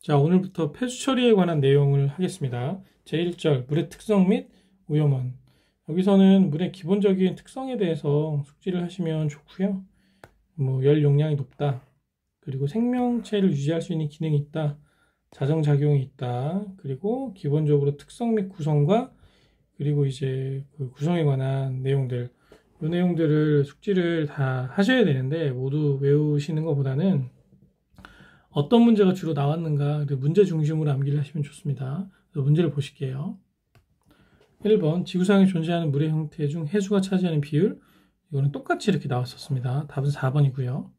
자, 오늘부터 폐수 처리에 관한 내용을 하겠습니다. 제1절, 물의 특성 및 오염원. 여기서는 물의 기본적인 특성에 대해서 숙지를 하시면 좋고요. 열 용량이 높다. 그리고 생명체를 유지할 수 있는 기능이 있다. 자정작용이 있다. 그리고 기본적으로 특성 및 구성과 그리고 이제 그 구성에 관한 내용들. 이 내용들을 숙지를 다 하셔야 되는데 모두 외우시는 것보다는 어떤 문제가 주로 나왔는가 문제 중심으로 암기를 하시면 좋습니다. 그래서 문제를 보실게요. 1번 지구상에 존재하는 물의 형태 중 해수가 차지하는 비율. 이거는 똑같이 이렇게 나왔었습니다. 답은 4번이고요.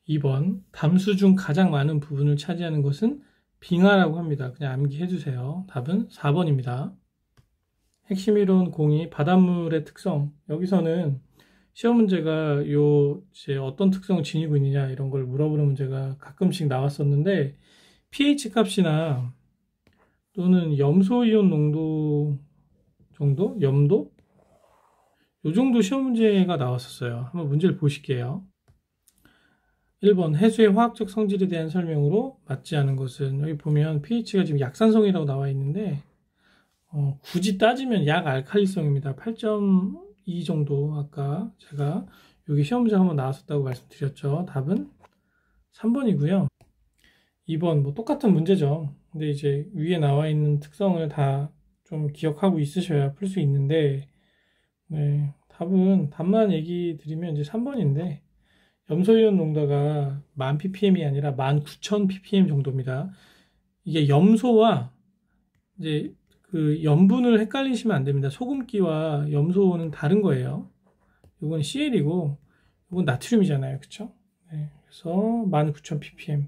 2번 담수 중 가장 많은 부분을 차지하는 것은 빙하라고 합니다. 그냥 암기해 주세요. 답은 4번입니다. 핵심 이론 02 바닷물의 특성. 여기서는 시험 문제가 이제 어떤 특성을 지니고 있느냐 이런 걸 물어보는 문제가 가끔씩 나왔었는데 pH 값이나 또는 염소이온 농도 정도? 염도? 이 정도 시험 문제가 나왔었어요. 한번 문제를 보실게요. 1번 해수의 화학적 성질에 대한 설명으로 맞지 않은 것은, 여기 보면 pH가 지금 약산성이라고 나와 있는데 굳이 따지면 약알칼리성입니다. 8.2 정도. 아까 제가 여기 시험 문제 한번 나왔었다고 말씀드렸죠. 답은 3번이고요. 2번 뭐 똑같은 문제죠. 근데 이제 위에 나와 있는 특성을 다 좀 기억하고 있으셔야 풀 수 있는데, 네, 답만 얘기 드리면 이제 3번인데 염소이온 농도가 1000ppm이 아니라 19000ppm 정도입니다. 이게 염소와 이제 그 염분을 헷갈리시면 안 됩니다. 소금기와 염소는 다른 거예요. 이건 CL이고 이건 나트륨이잖아요. 그쵸? 네, 그래서 19000ppm.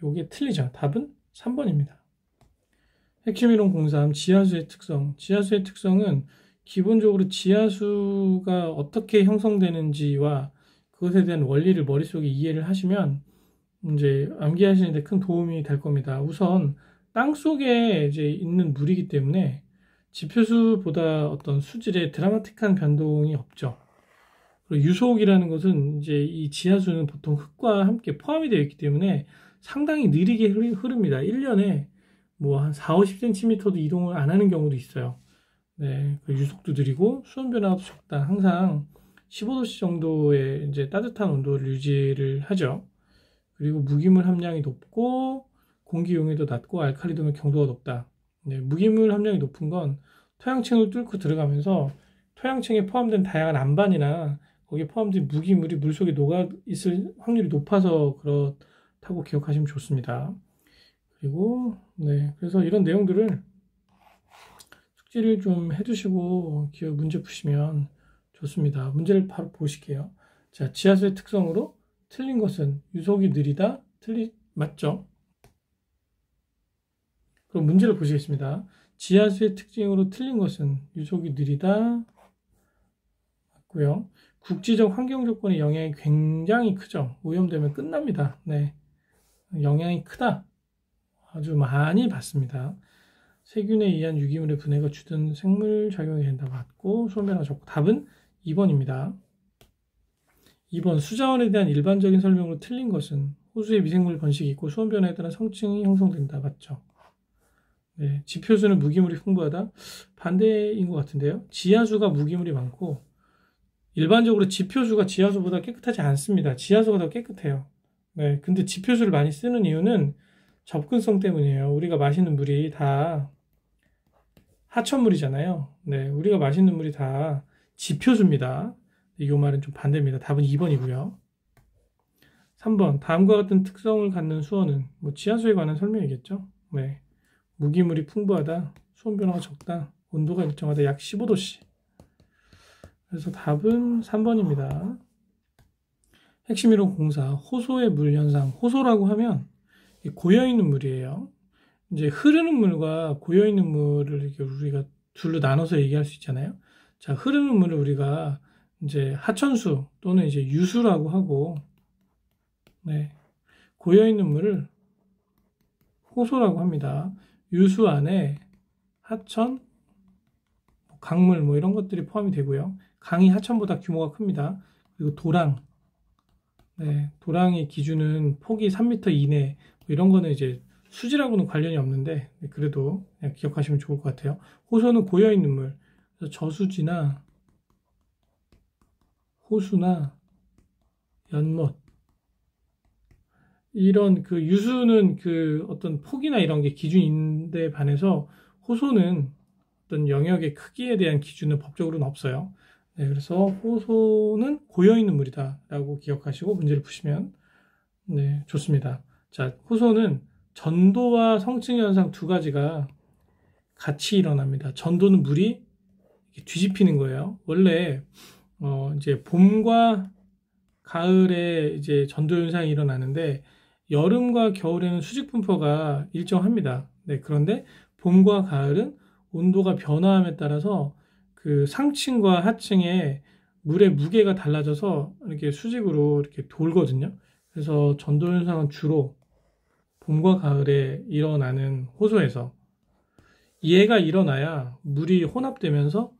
요게 틀리죠. 답은 3번입니다. 핵심 이론 03 지하수의 특성. 지하수의 특성은 기본적으로 지하수가 어떻게 형성되는지와 그것에 대한 원리를 머릿속에 이해를 하시면 이제 암기하시는 데 큰 도움이 될 겁니다. 우선 땅 속에 이제 있는 물이기 때문에 지표수보다 어떤 수질에 드라마틱한 변동이 없죠. 그리고 유속이라는 것은 이제 이 지하수는 보통 흙과 함께 포함이 되어 있기 때문에 상당히 느리게 흐릅니다. 1년에 뭐 한 4, 50cm도 이동을 안 하는 경우도 있어요. 네, 그 유속도 느리고 수온 변화도 적다. 항상 15도씨 정도의 이제 따뜻한 온도를 유지를 하죠. 그리고 무기물 함량이 높고 공기 용해도 낮고 알칼리도면 경도가 높다. 네, 무기물 함량이 높은 건 토양층을 뚫고 들어가면서 토양층에 포함된 다양한 안반이나 거기에 포함된 무기물이 물속에 녹아 있을 확률이 높아서 그렇다고 기억하시면 좋습니다. 그리고 네, 그래서 이런 내용들을 숙지를 좀 해두시고 문제 푸시면 좋습니다. 문제를 바로 보실게요. 자, 지하수의 특성으로 틀린 것은 유속이 느리다. 맞죠? 그럼 문제를 보시겠습니다. 지하수의 특징으로 틀린 것은 유속이 느리다. 맞고요. 국지적 환경 조건의 영향이 굉장히 크죠. 오염되면 끝납니다. 네, 영향이 크다. 아주 많이 받습니다. 세균에 의한 유기물의 분해가 주된 생물 작용이 된다. 맞고 수온 변화가 적고 답은 2번입니다. 2번 수자원에 대한 일반적인 설명으로 틀린 것은 호수에 미생물 번식이 있고 수온 변화에 따라 성층이 형성된다. 맞죠? 네, 지표수는 무기물이 풍부하다. 반대인 것 같은데요. 지하수가 무기물이 많고 일반적으로 지표수가 지하수보다 깨끗하지 않습니다. 지하수가 더 깨끗해요. 네, 근데 지표수를 많이 쓰는 이유는 접근성 때문이에요. 우리가 마시는 물이 다 하천물이잖아요. 네, 우리가 마시는 물이 다 지표수입니다. 이 말은 좀 반대입니다. 답은 2번이고요. 3번 다음과 같은 특성을 갖는 수어는 뭐 지하수에 관한 설명이겠죠. 네, 무기물이 풍부하다, 수온 변화가 적다, 온도가 일정하다, 약 15도씨. 그래서 답은 3번입니다. 핵심 이론 04 호소의 물 현상. 호소라고 하면 고여있는 물이에요. 이제 흐르는 물과 고여있는 물을 이렇게 우리가 둘로 나눠서 얘기할 수 있잖아요. 자, 흐르는 물을 우리가 이제 하천수 또는 이제 유수라고 하고, 네, 고여있는 물을 호소라고 합니다. 유수 안에 하천, 강물 뭐 이런 것들이 포함이 되고요. 강이 하천보다 규모가 큽니다. 그리고 도랑, 네, 도랑의 기준은 폭이 3m 이내 이런 거는 이제 수질하고는 관련이 없는데 그래도 그냥 기억하시면 좋을 것 같아요. 호소는 고여있는 물, 그래서 저수지나 호수나 연못, 이런 그 유수는 그 어떤 폭이나 이런 게 기준이 있는데 반해서 호소는 어떤 영역의 크기에 대한 기준은 법적으로는 없어요. 네, 그래서 호소는 고여있는 물이다라고 기억하시고 문제를 푸시면 네, 좋습니다. 자, 호소는 전도와 성층현상 두 가지가 같이 일어납니다. 전도는 물이 뒤집히는 거예요. 원래 이제 봄과 가을에 이제 전도 현상이 일어나는데 여름과 겨울에는 수직 분포가 일정합니다. 네, 그런데 봄과 가을은 온도가 변화함에 따라서 그 상층과 하층의 물의 무게가 달라져서 이렇게 수직으로 이렇게 돌거든요. 그래서 전도 현상은 주로 봄과 가을에 일어나는 호수에서 얘가 일어나야 물이 혼합되면서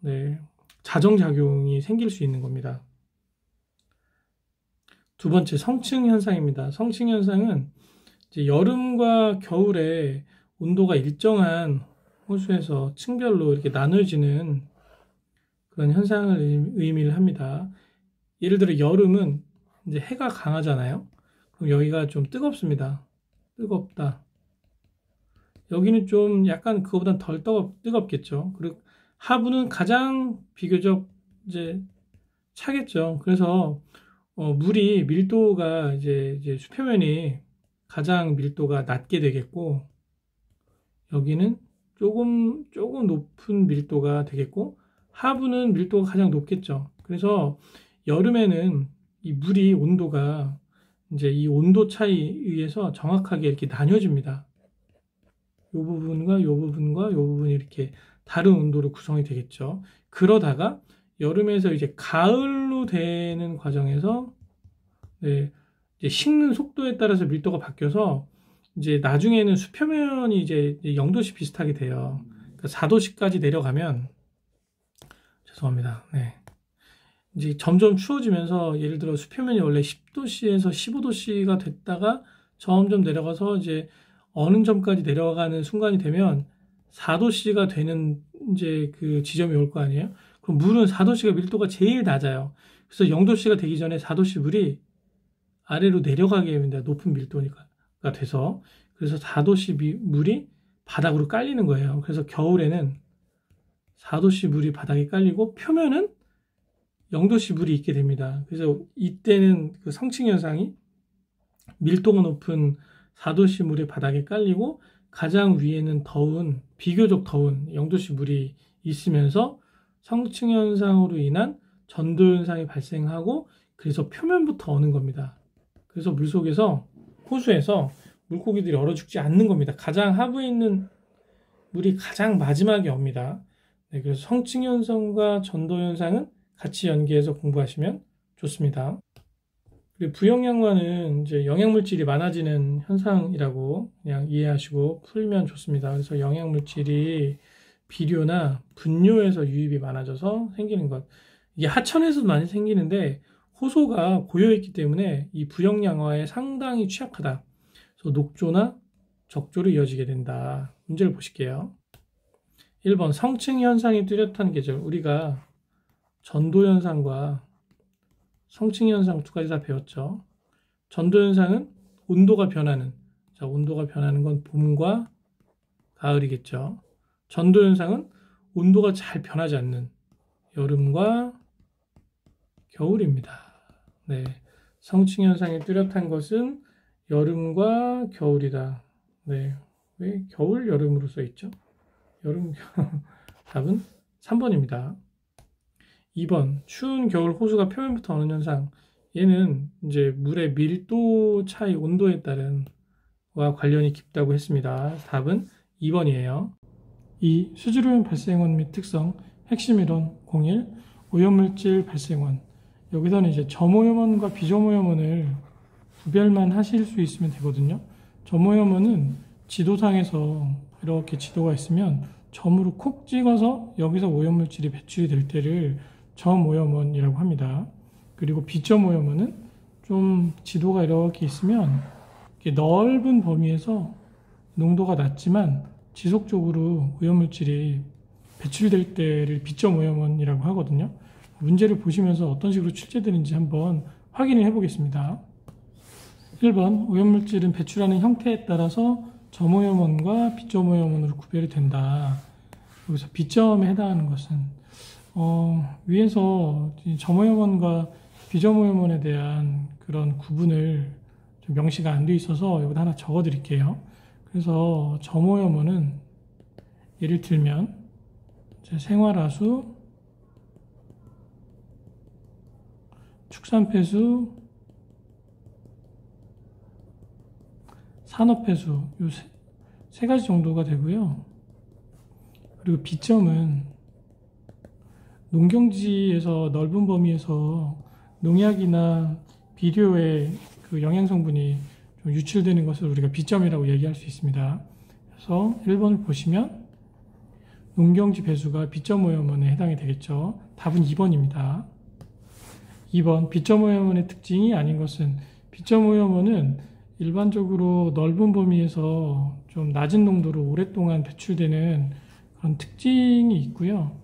네, 자정작용이 생길 수 있는 겁니다. 두 번째, 성층 현상입니다. 성층 현상은 이제 여름과 겨울에 온도가 일정한 호수에서 층별로 이렇게 나눠지는 그런 현상을 의미를 합니다. 예를 들어 여름은 이제 해가 강하잖아요. 그럼 여기가 좀 뜨겁습니다. 뜨겁다. 여기는 좀 약간 그거보단 덜 뜨겁겠죠. 그리고 하부는 가장 비교적 이제 차겠죠. 그래서 물이 밀도가 이제 수표면이 가장 밀도가 낮게 되겠고, 여기는 조금 높은 밀도가 되겠고, 하부는 밀도가 가장 높겠죠. 그래서 여름에는 이 물이 온도가 이제 이 온도 차이에 의해서 정확하게 이렇게 나뉘어집니다. 이 부분과 이 부분과 이 부분이 이렇게 다른 온도로 구성이 되겠죠. 그러다가 여름에서 이제 가을로 되는 과정에서 네, 이제 식는 속도에 따라서 밀도가 바뀌어서 이제 나중에는 수표면이 이제 0도씨 비슷하게 돼요. 그러니까 4도씨까지 내려가면 죄송합니다. 네. 이제 점점 추워지면서 예를 들어 수표면이 원래 10도씨에서 15도씨가 됐다가 점점 내려가서 이제 어느 점까지 내려가는 순간이 되면 4도씨가 되는 이제 그 지점이 올 거 아니에요? 그럼 물은 4도씨가 밀도가 제일 낮아요. 그래서 0도씨가 되기 전에 4도씨 물이 아래로 내려가게 됩니다. 높은 밀도가 돼서. 그래서 4도씨 물이 바닥으로 깔리는 거예요. 그래서 겨울에는 4도씨 물이 바닥에 깔리고 표면은 0도씨 물이 있게 됩니다. 그래서 이때는 그 성층 현상이 밀도가 높은 4도씨 물이 바닥에 깔리고 가장 위에는 비교적 더운 0도씨 물이 있으면서 성층 현상으로 인한 전도 현상이 발생하고 그래서 표면부터 어는 겁니다. 그래서 물속에서 호수에서 물고기들이 얼어 죽지 않는 겁니다. 가장 하부에 있는 물이 가장 마지막에 옵니다. 네, 그래서 성층 현상과 전도 현상은 같이 연계해서 공부하시면 좋습니다. 그리고 부영양화는 이제 영양물질이 많아지는 현상이라고 그냥 이해하시고 풀면 좋습니다. 그래서 영양물질이 비료나 분뇨에서 유입이 많아져서 생기는 것. 이게 하천에서도 많이 생기는데 호소가 고여있기 때문에 이 부영양화에 상당히 취약하다. 그래서 녹조나 적조로 이어지게 된다. 문제를 보실게요. 1번 성층 현상이 뚜렷한 계절. 우리가 전도 현상과 성층 현상 두 가지 다 배웠죠. 전도 현상은 온도가 변하는. 자, 온도가 변하는 건 봄과 가을이겠죠. 전도 현상은 온도가 잘 변하지 않는 여름과 겨울입니다. 네, 성층 현상이 뚜렷한 것은 여름과 겨울이다. 네, 왜 겨울 여름으로 써 있죠? 여름 답은 3번입니다. 2번 추운 겨울 호수가 표면부터 어는 현상. 얘는 이제 물의 밀도 차이 온도에 따른 와 관련이 깊다고 했습니다. 답은 2번이에요. 2. 수질오염 발생원 및 특성 핵심 이론 01 오염물질 발생원. 여기서는 이제 점오염원과 비점오염원을 구별만 하실 수 있으면 되거든요. 점오염원은 지도상에서 이렇게 지도가 있으면 점으로 콕 찍어서 여기서 오염물질이 배출이 될 때를 점오염원이라고 합니다. 그리고 비점오염원은 좀 지도가 이렇게 있으면 이렇게 넓은 범위에서 농도가 낮지만 지속적으로 오염물질이 배출될 때를 비점 오염원이라고 하거든요. 문제를 보시면서 어떤 식으로 출제되는지 한번 확인을 해보겠습니다. 1번, 오염물질은 배출하는 형태에 따라서 점오염원과 비점오염원으로 구별이 된다. 여기서 비점에 해당하는 것은 위에서 점오염원과 비점오염원에 대한 그런 구분을 좀 명시가 안 돼 있어서 여기다 하나 적어 드릴게요. 그래서 점오염원은 예를 들면 생활하수, 축산폐수, 산업폐수 요 세 가지 정도가 되고요. 그리고 비점은 농경지에서 넓은 범위에서 농약이나 비료의 그 영양 성분이 좀 유출되는 것을 우리가 비점이라고 얘기할 수 있습니다. 그래서 1번을 보시면 농경지 배수가 비점 오염원에 해당이 되겠죠. 답은 2번입니다. 2번, 비점 오염원의 특징이 아닌 것은, 비점 오염원은 일반적으로 넓은 범위에서 좀 낮은 농도로 오랫동안 배출되는 그런 특징이 있고요.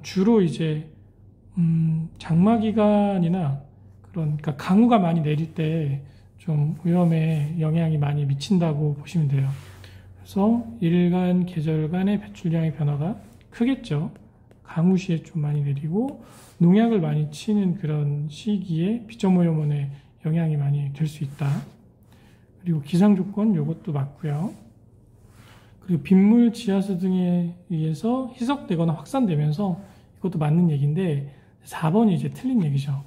주로 이제 장마기간이나 그러니까 강우가 많이 내릴 때 좀 오염에 영향이 많이 미친다고 보시면 돼요. 그래서 일간, 계절 간의 배출량의 변화가 크겠죠. 강우 시에 좀 많이 내리고 농약을 많이 치는 그런 시기에 비점 오염원에 영향이 많이 될 수 있다. 그리고 기상 조건 이것도 맞고요. 그리고 빗물, 지하수 등에 의해서 희석되거나 확산되면서 이것도 맞는 얘기인데 4번이 이제 틀린 얘기죠.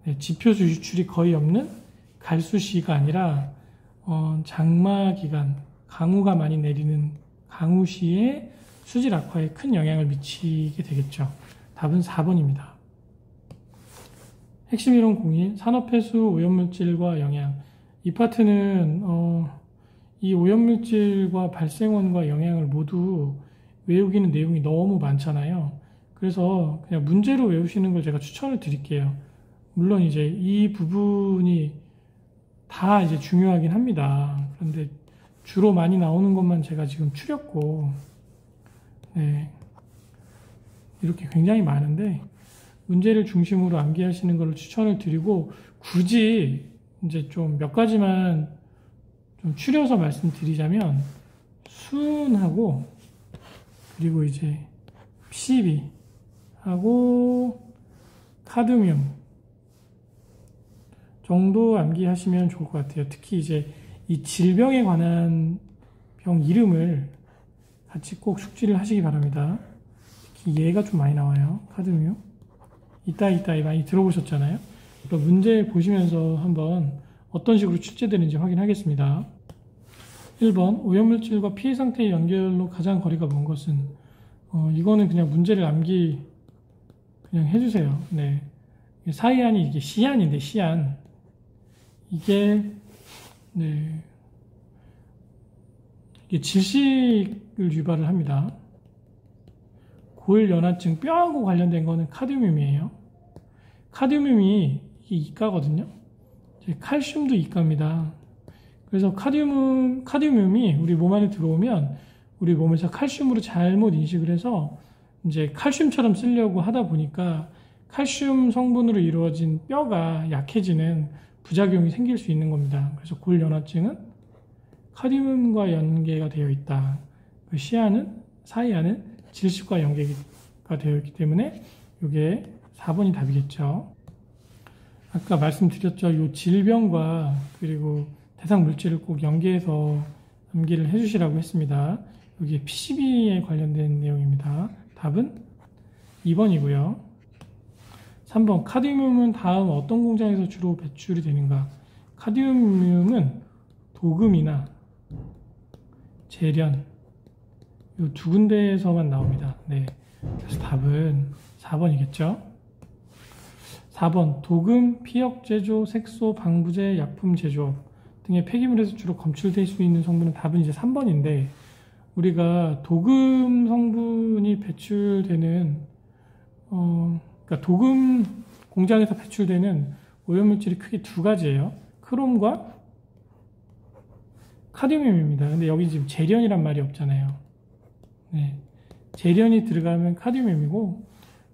네, 지표수 유출이 거의 없는 갈수시가 아니라 장마 기간, 강우가 많이 내리는 강우시에 수질 악화에 큰 영향을 미치게 되겠죠. 답은 4번입니다. 핵심 이론 02, 산업폐수 오염물질과 영향. 이 파트는 이 오염물질과 발생원과 영향을 모두 외우기는 내용이 너무 많잖아요. 그래서 그냥 문제로 외우시는 걸 제가 추천을 드릴게요. 물론 이제 이 부분이 다 이제 중요하긴 합니다. 그런데 주로 많이 나오는 것만 제가 지금 추렸고, 네, 이렇게 굉장히 많은데 문제를 중심으로 암기하시는 걸 추천을 드리고, 굳이 이제 좀 몇 가지만 좀 추려서 말씀드리자면 순하고 그리고 이제 PCB하고 카드뮴 정도 암기하시면 좋을 것 같아요. 특히 이제 이 질병에 관한 병 이름을 같이 꼭 숙지를 하시기 바랍니다. 특히 얘가 좀 많이 나와요. 카드뮴. 이따 많이 들어보셨잖아요. 그럼 문제 보시면서 한번 어떤 식으로 출제되는지 확인하겠습니다. 1번, 오염물질과 피해 상태의 연결로 가장 거리가 먼 것은, 이거는 그냥 문제를 암기 그냥 해주세요. 네. 사이안이 이게 시안인데, 시안. 이게, 네. 이게 질식을 유발을 합니다. 골연화증, 뼈하고 관련된 거는 카드뮴이에요. 카드뮴이 이게 이가거든요. 칼슘도 이가입니다. 그래서 카드뮴이 우리 몸 안에 들어오면 우리 몸에서 칼슘으로 잘못 인식을 해서 이제 칼슘처럼 쓰려고 하다 보니까 칼슘 성분으로 이루어진 뼈가 약해지는 부작용이 생길 수 있는 겁니다. 그래서 골연화증은 카드뮴과 연계가 되어 있다. 사이안은 질식과 연계가 되어 있기 때문에 이게 4번이 답이겠죠. 아까 말씀드렸죠. 이 질병과 그리고 대상 물질을 꼭 연계해서 암기를 해주시라고 했습니다. 여기 PCB에 관련된 내용입니다. 답은 2번이고요. 3번, 카드뮴은 다음 어떤 공장에서 주로 배출이 되는가? 카드뮴은 도금이나 재련 이 두 군데에서만 나옵니다. 네, 그래서 답은 4번이겠죠. 4번, 도금, 피혁 제조, 색소, 방부제, 약품 제조업 등의 폐기물에서 주로 검출될 수 있는 성분은 답은 이제 3번인데, 우리가 도금 성분이 배출되는 그러니까 도금 공장에서 배출되는 오염물질이 크게 두 가지예요. 크롬과 카드뮴입니다. 근데 여기 지금 재련이란 말이 없잖아요. 네. 재련이 들어가면 카드뮴이고,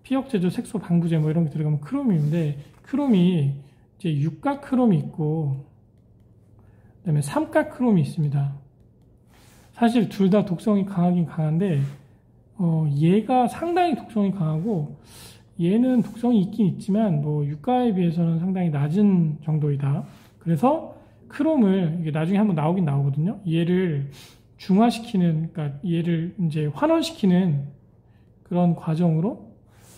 피혁제조, 색소, 방부제 뭐 이런 게 들어가면 크롬인데, 크롬이 이제 육각 크롬이 있고, 그다음에 삼각 크롬이 있습니다. 사실 둘 다 독성이 강하긴 강한데, 얘가 상당히 독성이 강하고, 얘는 독성이 있긴 있지만, 뭐 육가에 비해서는 상당히 낮은 정도이다. 그래서 크롬을 이게 나중에 한번 나오긴 나오거든요. 얘를 중화시키는, 그러니까 얘를 이제 환원시키는 그런 과정으로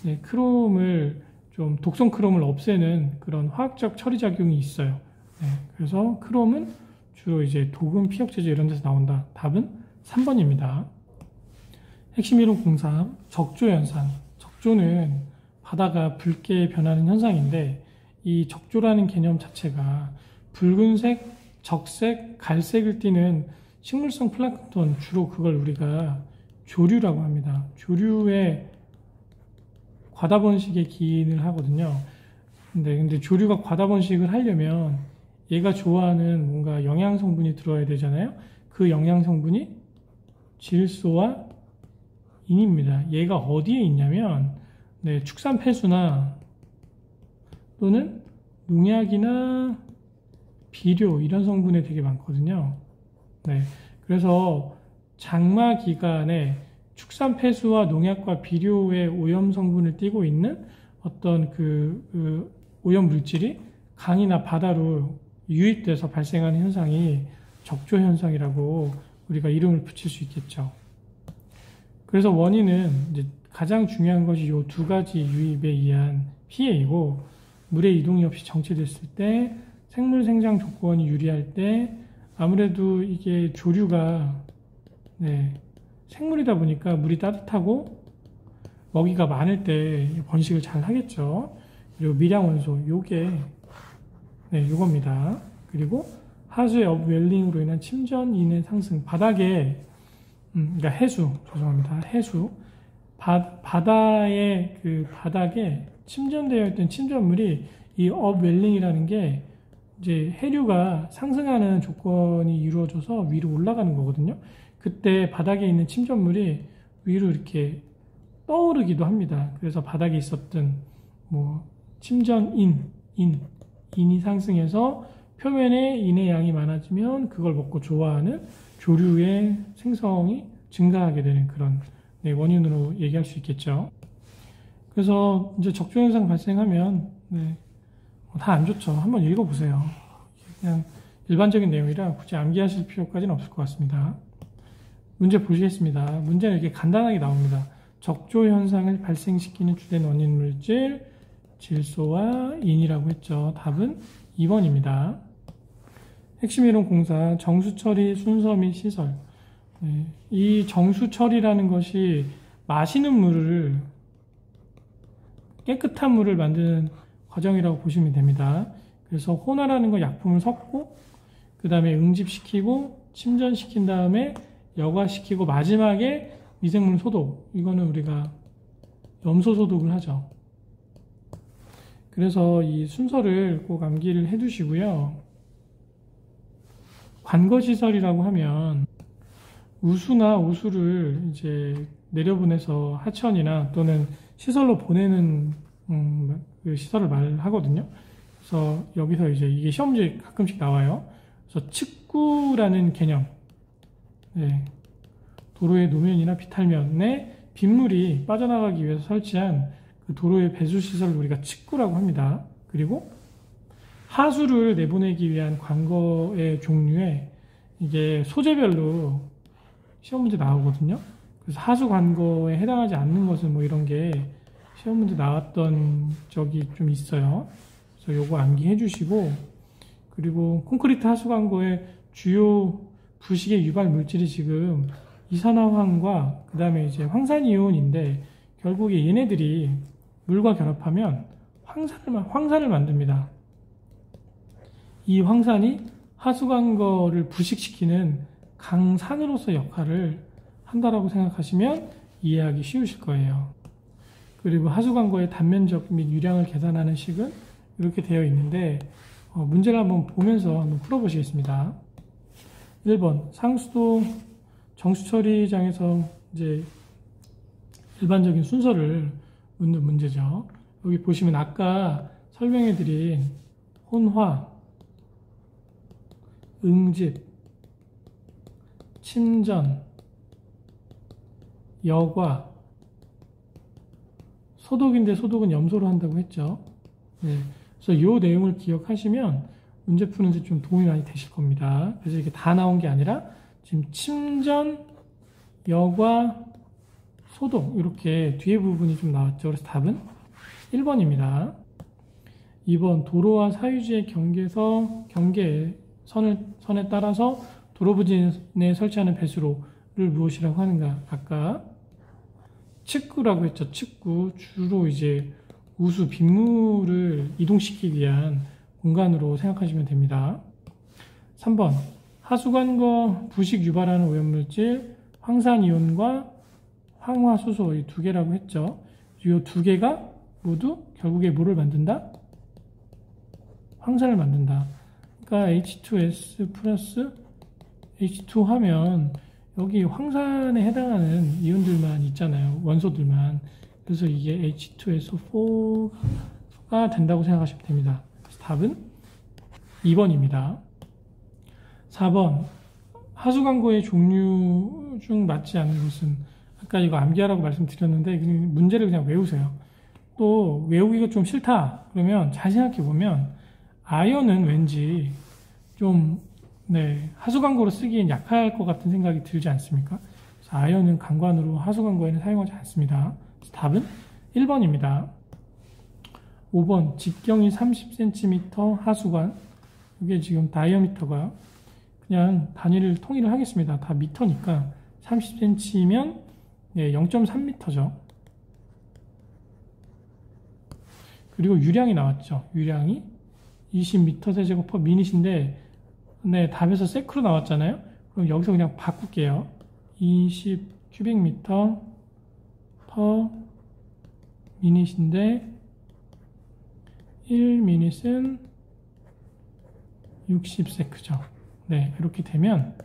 네, 크롬을 좀 독성 크롬을 없애는 그런 화학적 처리 작용이 있어요. 네, 그래서 크롬은 주로 이제 도금, 피혁제조 이런 데서 나온다. 답은 3번입니다. 핵심 이론 03 적조 현상. 적조는 바다가 붉게 변하는 현상인데 이 적조라는 개념 자체가 붉은색, 적색, 갈색을 띠는 식물성 플랑크톤, 주로 그걸 우리가 조류라고 합니다. 조류의 과다 번식에 기인을 하거든요. 근데 조류가 과다 번식을 하려면 얘가 좋아하는 뭔가 영양 성분이 들어야 되잖아요. 그 영양 성분이 질소와 인입니다. 얘가 어디에 있냐면 네, 축산 폐수나 또는 농약이나 비료 이런 성분에 되게 많거든요. 네, 그래서 장마 기간에 축산 폐수와 농약과 비료의 오염 성분을 띠고 있는 어떤 그 오염 물질이 강이나 바다로 유입돼서 발생하는 현상이 적조 현상이라고 우리가 이름을 붙일 수 있겠죠. 그래서 원인은 이제 가장 중요한 것이 이 두 가지 유입에 의한 피해이고, 물의 이동이 없이 정체됐을 때, 생물 생장 조건이 유리할 때, 아무래도 이게 조류가 네, 생물이다 보니까 물이 따뜻하고 먹이가 많을 때 번식을 잘 하겠죠. 그리고 미량원소, 요게 네, 요겁니다. 그리고 하수의 업웰링으로 인한 침전인의 상승, 바닥에 그러니까 해수, 죄송합니다. 해수, 바다의 그 바닥에 침전되어 있던 침전물이 이 업웰링이라는 게 이제 해류가 상승하는 조건이 이루어져서 위로 올라가는 거거든요. 그때 바닥에 있는 침전물이 위로 이렇게 떠오르기도 합니다. 그래서 바닥에 있었던 뭐 침전인이 상승해서 표면에 인의 양이 많아지면 그걸 먹고 좋아하는 조류의 생성이 증가하게 되는 그런 네, 원인으로 얘기할 수 있겠죠. 그래서 이제 적조 현상 발생하면 네, 다 안 좋죠. 한번 읽어보세요. 그냥 일반적인 내용이라 굳이 암기하실 필요까지는 없을 것 같습니다. 문제 보시겠습니다. 문제는 이렇게 간단하게 나옵니다. 적조 현상을 발생시키는 주된 원인 물질 질소와 인이라고 했죠. 답은 2번입니다. 핵심 이론 공사 정수처리 순서 및 시설. 네, 이 정수처리라는 것이 마시는 물을 깨끗한 물을 만드는 과정이라고 보시면 됩니다. 그래서 혼화라는 거 약품을 섞고 그 다음에 응집시키고 침전시킨 다음에 여과시키고 마지막에 미생물 소독, 이거는 우리가 염소 소독을 하죠. 그래서 이 순서를 꼭 암기를 해 두시고요. 관거시설이라고 하면 우수나 오수를 이제 내려보내서 하천이나 또는 시설로 보내는 그 시설을 말하거든요. 그래서 여기서 이제 이게 시험 문제 가끔씩 나와요. 그래서 측구라는 개념. 네. 도로의 노면이나 비탈면에 빗물이 빠져나가기 위해서 설치한 그 도로의 배수 시설을 우리가 측구라고 합니다. 그리고 하수를 내보내기 위한 관거의 종류에 이게 소재별로 시험 문제 나오거든요. 그래서 하수 관거에 해당하지 않는 것은 뭐 이런 게 시험 문제 나왔던 적이 좀 있어요. 그래서 요거 암기해 주시고, 그리고 콘크리트 하수 관거의 주요 부식의 유발 물질이 지금 이산화황과 그 다음에 이제 황산이온인데, 결국에 얘네들이 물과 결합하면 황산을 만듭니다. 이 황산이 하수관거를 부식시키는 강산으로서 역할을 한다라고 생각하시면 이해하기 쉬우실 거예요. 그리고 하수관거의 단면적 및 유량을 계산하는 식은 이렇게 되어 있는데 문제를 한번 보면서 한번 풀어보시겠습니다. 1번 상수도 정수처리장에서 이제 일반적인 순서를 묻는 문제죠. 여기 보시면 아까 설명해드린 혼화, 응집, 침전, 여과, 소독인데 소독은 염소로 한다고 했죠. 네. 그래서 이 내용을 기억하시면 문제 푸는데 좀 도움이 많이 되실 겁니다. 그래서 이게 다 나온 게 아니라 지금 침전, 여과, 소독 이렇게 뒤에 부분이 좀 나왔죠. 그래서 답은 1번입니다. 2번 도로와 사유지의 경계선에 따라서 도로 부진에 설치하는 배수로를 무엇이라고 하는가? 아까 측구라고 했죠. 측구 주로 이제 우수 빗물을 이동시키기 위한 공간으로 생각하시면 됩니다. 3번 하수관과 부식 유발하는 오염물질 황산이온과 황화수소 이 두 개라고 했죠. 이 두 개가 모두 결국에 뭐를 만든다? 황산을 만든다. 그러니까 H2S 플러스 H2 하면 여기 황산에 해당하는 이온들만 있잖아요. 원소들만. 그래서 이게 H2SO4가 된다고 생각하시면 됩니다. 그래서 답은 2번입니다. 4번 하수광고의 종류 중 맞지 않은 것은 아까 이거 암기하라고 말씀드렸는데 문제를 그냥 외우세요. 또 외우기가 좀 싫다 그러면 잘 생각해 보면 아연은 왠지 좀 하수광고로 쓰기엔 약할 것 같은 생각이 들지 않습니까? 그래서 아연은 강관으로 하수광고에는 사용하지 않습니다. 답은 1번입니다. 5번 직경이 30cm 하수관 이게 지금 다이어미터가 그냥 단위를 통일을 하겠습니다. 다 미터니까 30cm면 0.3m죠. 그리고 유량이 나왔죠. 유량이 20m 세제곱 미닛인데 답에서 세크로 나왔잖아요. 그럼 여기서 그냥 바꿀게요. 20 큐빅미터 퍼 미닛인데 1미닛은 60세크죠. 네, 이렇게 되면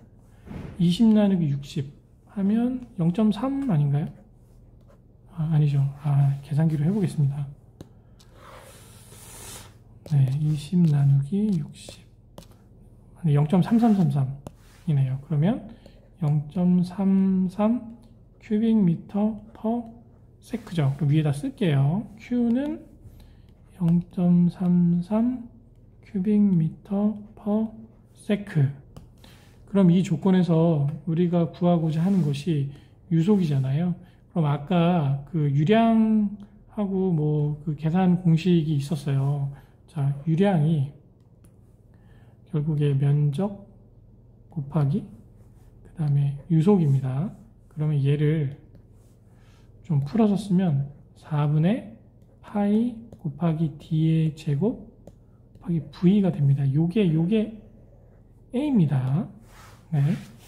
20 나누기 60 하면 0.3 아닌가요? 아니죠. 계산기로 해보겠습니다. 네, 20 나누기 60 0.3333이네요. 그러면 0.33 큐빅미터 퍼 세크죠. 그럼 위에다 쓸게요. Q는 0.33 큐빅미터 퍼 세크. 그럼 이 조건에서 우리가 구하고자 하는 것이 유속이잖아요. 그럼 아까 그 유량하고 뭐 그 계산 공식이 있었어요. 자, 유량이 결국에 면적 곱하기 그 다음에 유속입니다. 그러면 얘를 좀 풀어서 쓰면 4분의 파이 곱하기 d의 제곱 곱하기 v가 됩니다. 요게 a입니다. 네.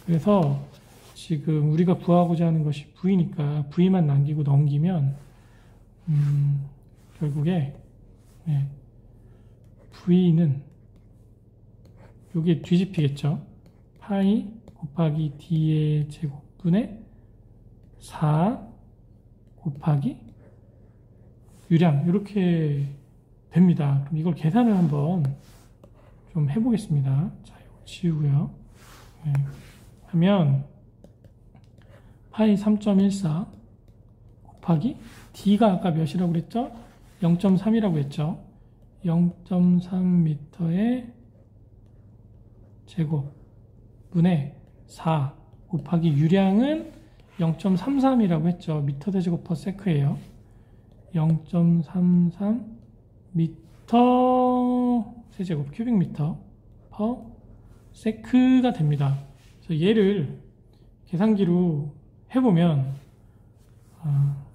그래서 지금 우리가 구하고자 하는 것이 v니까 v만 남기고 넘기면 결국에 v는 요게 뒤집히겠죠. 파이 곱하기 d의 제곱분의 4 곱하기 유량 이렇게 됩니다. 그럼 이걸 계산을 한번 좀 해보겠습니다. 자, 이거 지우고요. 하면 파이 3.14 곱하기 d가 아까 몇이라고 그랬죠? 0.3이라고 했죠. 0.3m의 제곱분의 4 곱하기 유량은 0.33이라고 했죠. 미터 대제곱 퍼 세크예요. 0.33 미터 세제곱 큐빅미터 퍼 세크가 됩니다. 그래서 얘를 계산기로 해보면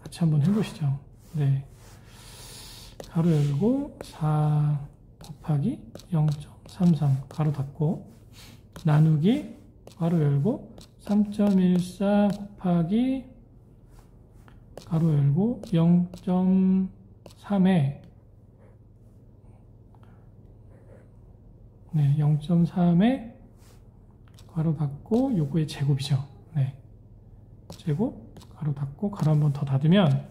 같이 한번 해보시죠. 네, 가로 열고 4 곱하기 0.33 가로 닫고 나누기 가로 열고 3.14 곱하기 가로 열고 0.3에 0.3에 가로 닫고 요거의 제곱이죠. 네. 제곱, 가로 닫고 가로 한 번 더 닫으면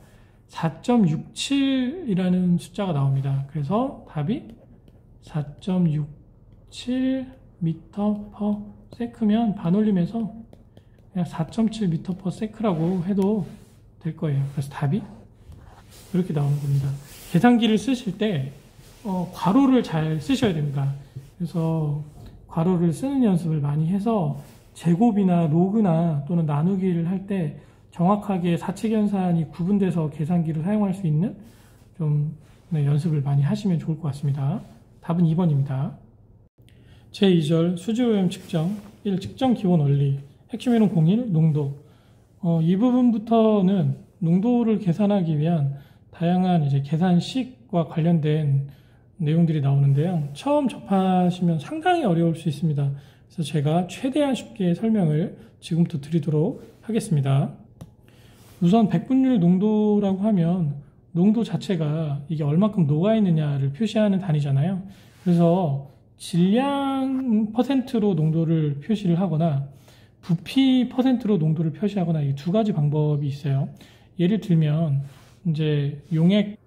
4.67이라는 숫자가 나옵니다. 그래서 답이 4.67m/s면 반올림에서 그냥 4.7m/s라고 해도 될 거예요. 그래서 답이 이렇게 나오는 겁니다. 계산기를 쓰실 때 괄호를 잘 쓰셔야 됩니다. 그래서 괄호를 쓰는 연습을 많이 해서 제곱이나 로그나 또는 나누기를 할 때 정확하게 사칙연산이 구분돼서 계산기를 사용할 수 있는 좀 연습을 많이 하시면 좋을 것 같습니다. 답은 2번입니다. 제2절 수지오염 측정 1. 측정 기본 원리 핵심 이론 01 농도 이 부분부터는 농도를 계산하기 위한 다양한 이제 계산식과 관련된 내용들이 나오는데요. 처음 접하시면 상당히 어려울 수 있습니다. 그래서 제가 최대한 쉽게 설명을 지금부터 드리도록 하겠습니다. 우선 백분율 농도라고 하면 농도 자체가 이게 얼마큼 녹아있느냐를 표시하는 단위잖아요. 그래서 질량 퍼센트로 농도를 표시를 하거나 부피 퍼센트로 농도를 표시하거나 이 두 가지 방법이 있어요. 예를 들면 이제 용액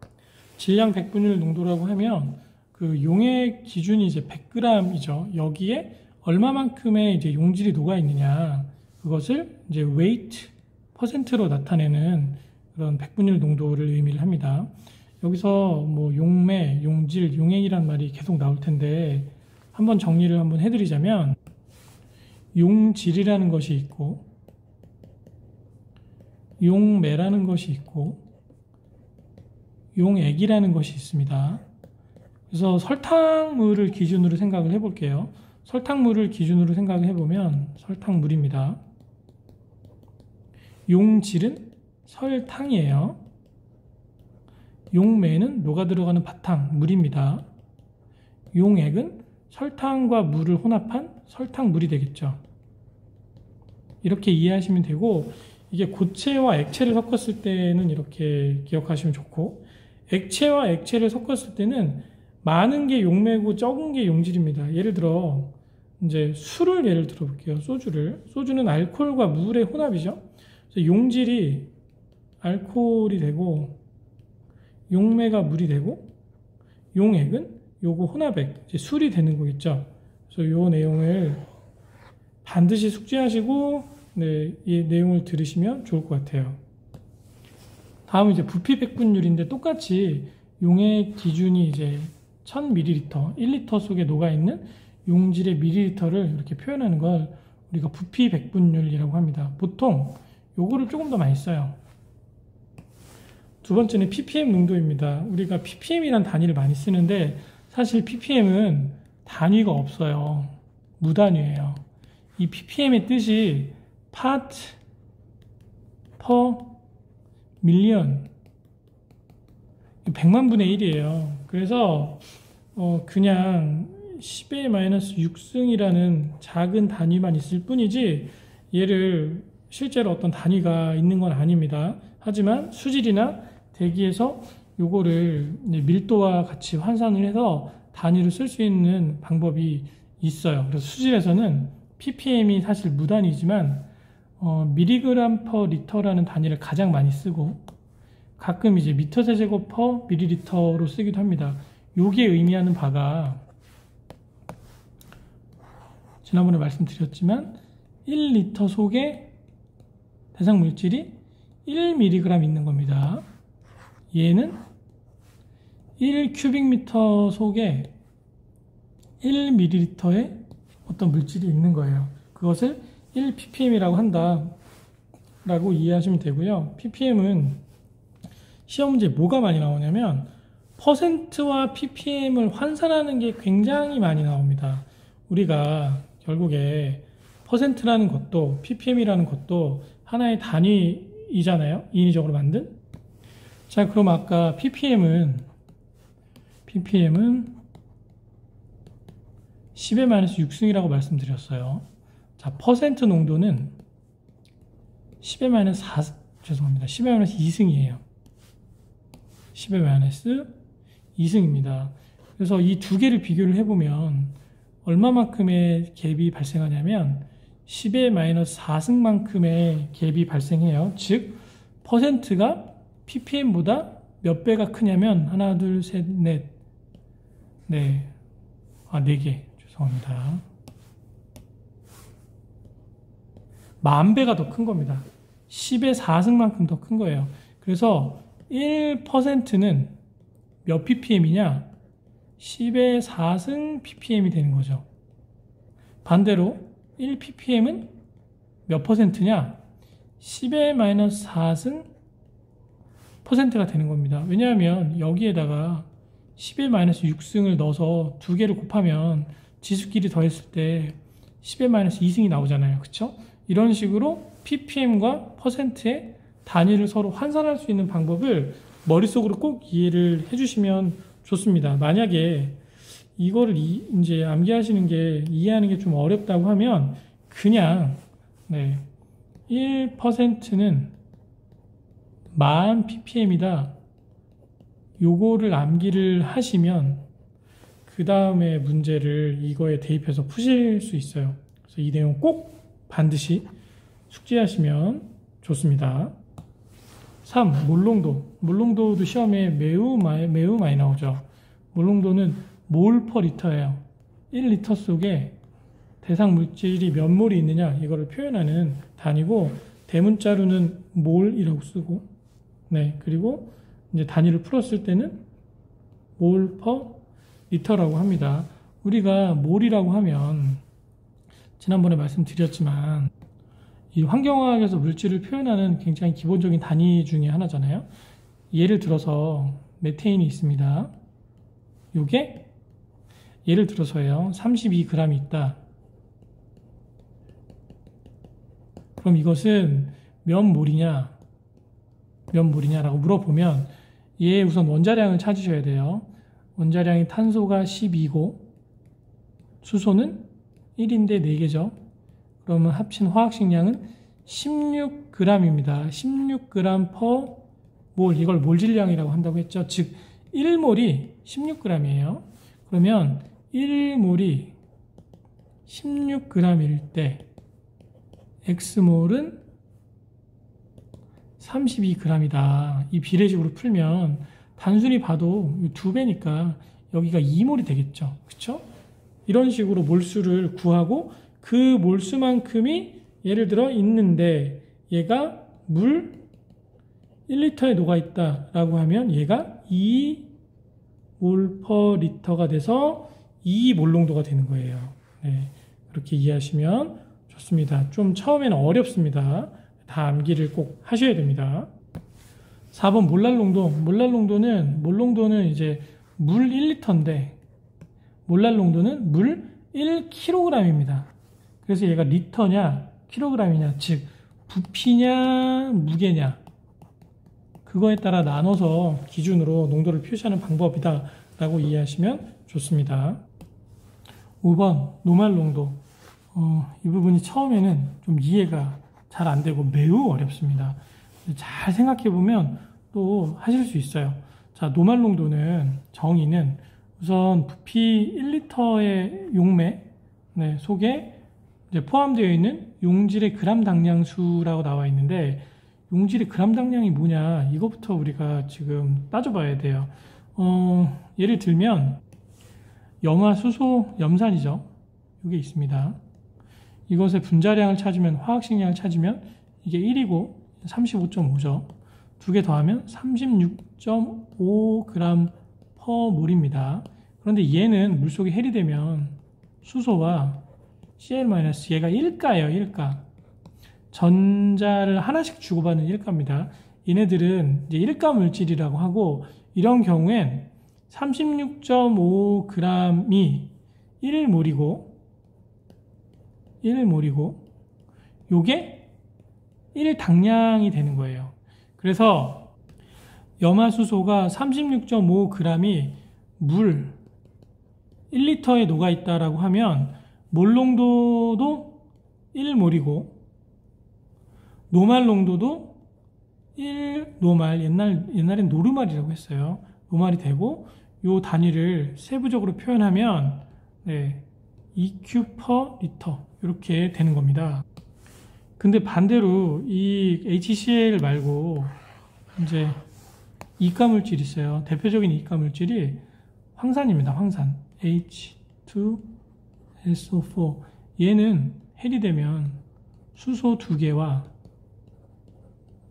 질량 백분율 농도라고 하면 그 용액 기준이 이제 100g이죠. 여기에 얼마만큼의 이제 용질이 녹아 있느냐 그것을 이제 weight 퍼센트로 나타내는 그런 백분율 농도를 의미를 합니다. 여기서 뭐 용매, 용질, 용액이란 말이 계속 나올 텐데 한번 정리를 한번 해드리자면 용질이라는 것이 있고 용매라는 것이 있고 용액이라는 것이 있습니다. 그래서 설탕물을 기준으로 생각을 해볼게요. 설탕물을 기준으로 생각을 해보면 설탕물입니다. 용질은 설탕이에요. 용매는 녹아 들어가는 바탕, 물입니다. 용액은 설탕과 물을 혼합한 설탕물이 되겠죠. 이렇게 이해하시면 되고 이게 고체와 액체를 섞었을 때는 이렇게 기억하시면 좋고 액체와 액체를 섞었을 때는 많은 게 용매고 적은 게 용질입니다. 예를 들어 이제 술을 예를 들어 볼게요. 소주는 알코올과 물의 혼합이죠. 그래서 용질이 알코올이 되고 용매가 물이 되고 용액은 요거 혼합액 이제 술이 되는 거겠죠. 그래서 요 내용을 반드시 숙지하시고 이 내용을 들으시면 좋을 것 같아요. 다음은 이제 부피 백분율인데 똑같이 용액 기준이 이제 1000ml, 1리터 속에 녹아있는 용질의 밀리리터를 이렇게 표현하는 걸 우리가 부피 백분율이라고 합니다. 보통 요거를 조금 더 많이 써요. 두 번째는 ppm 농도입니다. 우리가 ppm이란 단위를 많이 쓰는데 사실 ppm은 단위가 없어요. 무단위예요. 이 ppm의 뜻이 part per million 100만 분의 1이에요. 그래서 그냥 10의 마이너스 6승이라는 작은 단위만 있을 뿐이지 얘를 실제로 어떤 단위가 있는 건 아닙니다. 하지만 수질이나 대기에서 요거를 밀도와 같이 환산을 해서 단위로 쓸 수 있는 방법이 있어요. 그래서 수질에서는 ppm이 사실 무단위지만 미리그램 퍼 리터라는 단위를 가장 많이 쓰고 가끔 이제 미터 세제곱 퍼 밀리리터로 쓰기도 합니다. 요게 의미하는 바가 지난번에 말씀드렸지만 1리터 속에 대상 물질이 1mg 있는 겁니다. 얘는 1큐빅미터 속에 1ml의 어떤 물질이 있는 거예요. 그것을 1ppm이라고 한다라고 이해하시면 되고요. ppm은 시험 문제에 뭐가 많이 나오냐면 퍼센트와 ppm을 환산하는 게 굉장히 많이 나옵니다. 우리가 결국에 퍼센트라는 것도 ppm이라는 것도 하나의 단위이잖아요. 인위적으로 만든. 자, 그럼 아까 ppm은 10의 마이너스 6승이라고 말씀드렸어요. 자, 퍼센트 농도는 10의 마이너스 10의 마이너스 2승이에요. 10의 마이너스 2승입니다. 그래서 이 두 개를 비교를 해보면 얼마만큼의 갭이 발생하냐면 10의 마이너스 4승만큼의 갭이 발생해요. 즉 퍼센트가 ppm보다 몇 배가 크냐면 하나, 둘, 셋, 넷, 네, 4개 죄송합니다. 10,000배가 더 큰 겁니다. 10의 4승만큼 더 큰 거예요. 그래서 1%는 몇 ppm이냐? 10의 4승 ppm이 되는 거죠. 반대로 1ppm은 몇 퍼센트냐? 10의 마이너스 4승 퍼센트가 되는 겁니다. 왜냐하면 여기에다가 10의 마이너스 6승을 넣어서 두 개를 곱하면 지수끼리 더했을 때 10의 마이너스 2승이 나오잖아요. 그쵸? 이런 식으로 ppm과 퍼센트의 단위를 서로 환산할 수 있는 방법을 머릿속으로 꼭 이해를 해주시면 좋습니다. 만약에 이거를 이제 암기하시는 게 이해하는 게 좀 어렵다고 하면 그냥 1%는 10,000 ppm이다. 요거를 암기를 하시면 그 다음에 문제를 이거에 대입해서 푸실 수 있어요. 그래서 이 내용 꼭 반드시 숙지하시면 좋습니다. 3. 몰농도. 몰농도도 시험에 매우 많이 나오죠. 몰농도는 몰 퍼 리터예요. 1리터 속에 대상 물질이 몇 몰이 있느냐 이거를 표현하는 단위고 대문자로는 몰이라고 쓰고 그리고 이제 단위를 풀었을 때는 몰 퍼 리터라고 합니다. 우리가 몰이라고 하면 지난번에 말씀드렸지만 이 환경화학에서 물질을 표현하는 굉장히 기본적인 단위 중에 하나잖아요. 예를 들어서 메테인이 있습니다. 요게 예를 들어서요 32g이 있다. 그럼 이것은 몇 몰이냐 라고 물어보면 얘 우선 원자량을 찾으셔야 돼요. 원자량이 탄소가 12고 수소는 1인데 4개죠. 그러면 합친 화학식량은 16g입니다. 16g per 몰, 이걸 몰질량이라고 한다고 했죠. 즉 1몰이 16g이에요. 그러면 1몰이 16g일 때 X몰은 32g이다. 이 비례식으로 풀면 단순히 봐도 2배니까 여기가 2몰이 되겠죠. 그쵸? 이런 식으로 몰수를 구하고 그 몰수만큼이 예를 들어 있는데 얘가 물 1리터에 녹아있다 라고 하면 얘가 2몰 퍼 리터가 돼서 2몰농도가 되는 거예요. 그렇게 이해하시면 좋습니다. 좀 처음에는 어렵습니다. 다 암기를 꼭 하셔야 됩니다. 4번 몰랄농도. 몰농도는 이제 물 1리터인데 몰랄농도는 물 1kg입니다. 그래서 얘가 리터냐 킬로그램이냐 즉 부피냐 무게냐 그거에 따라 나눠서 기준으로 농도를 표시하는 방법이다 라고 이해하시면 좋습니다. 5번 노말농도. 이 부분이 처음에는 좀 이해가 잘 안 되고 매우 어렵습니다. 잘 생각해 보면 또 하실 수 있어요. 자, 노말농도는 정의는 우선 부피 1리터의 용매 속에 이제 포함되어 있는 용질의 그람 당량수라고 나와 있는데 용질의 그람 당량이 뭐냐 이것부터 우리가 지금 따져봐야 돼요. 예를 들면 염화, 수소, 염산이죠. 이게 있습니다. 이것의 분자량을 찾으면 화학식량을 찾으면 이게 1이고 35.5죠. 두 개 더하면 36.5g per 몰입니다. 그런데 얘는 물속에 해리되면 수소와 Cl- 얘가 1가예요. 1가. 전자를 하나씩 주고받는 1가입니다. 얘네들은 이제 1가 물질이라고 하고 이런 경우엔 36.5g이 1몰이고 요게 1당량이 되는 거예요. 그래서 염화수소가 36.5g이 물 1리터에 녹아있다라고 하면 몰농도도 1몰이고 노말농도도 1노말, 옛날엔 노르말이라고 했어요. 노말이 되고 요 단위를 세부적으로 표현하면 EQ per 리터 이렇게 되는 겁니다. 근데 반대로 이 HCl 말고 이제 이가물질이 있어요. 대표적인 이가물질이 황산입니다. 황산 H2SO4. 얘는 헬이 되면 수소 2개와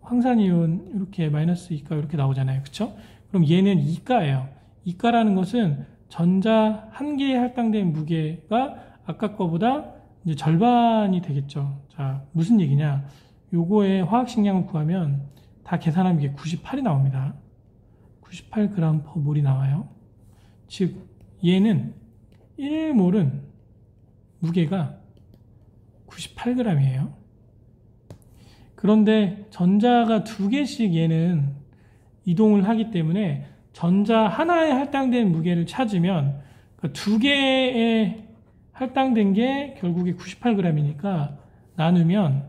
황산이온 이렇게 마이너스 이가 이렇게 나오잖아요. 그쵸? 그럼 얘는 이가예요. 이가라는 것은 전자 한 개에 할당된 무게가 아까 거보다 이제 절반이 되겠죠. 자, 무슨 얘기냐? 요거의 화학식량을 구하면 다 계산하면 이게 98이 나옵니다. 98g per 몰이 나와요. 즉, 얘는 1몰은 무게가 98g이에요. 그런데 전자가 2개씩 얘는 이동을 하기 때문에 전자 하나에 할당된 무게를 찾으면 그 2개에 할당된 게 결국에 98g이니까 나누면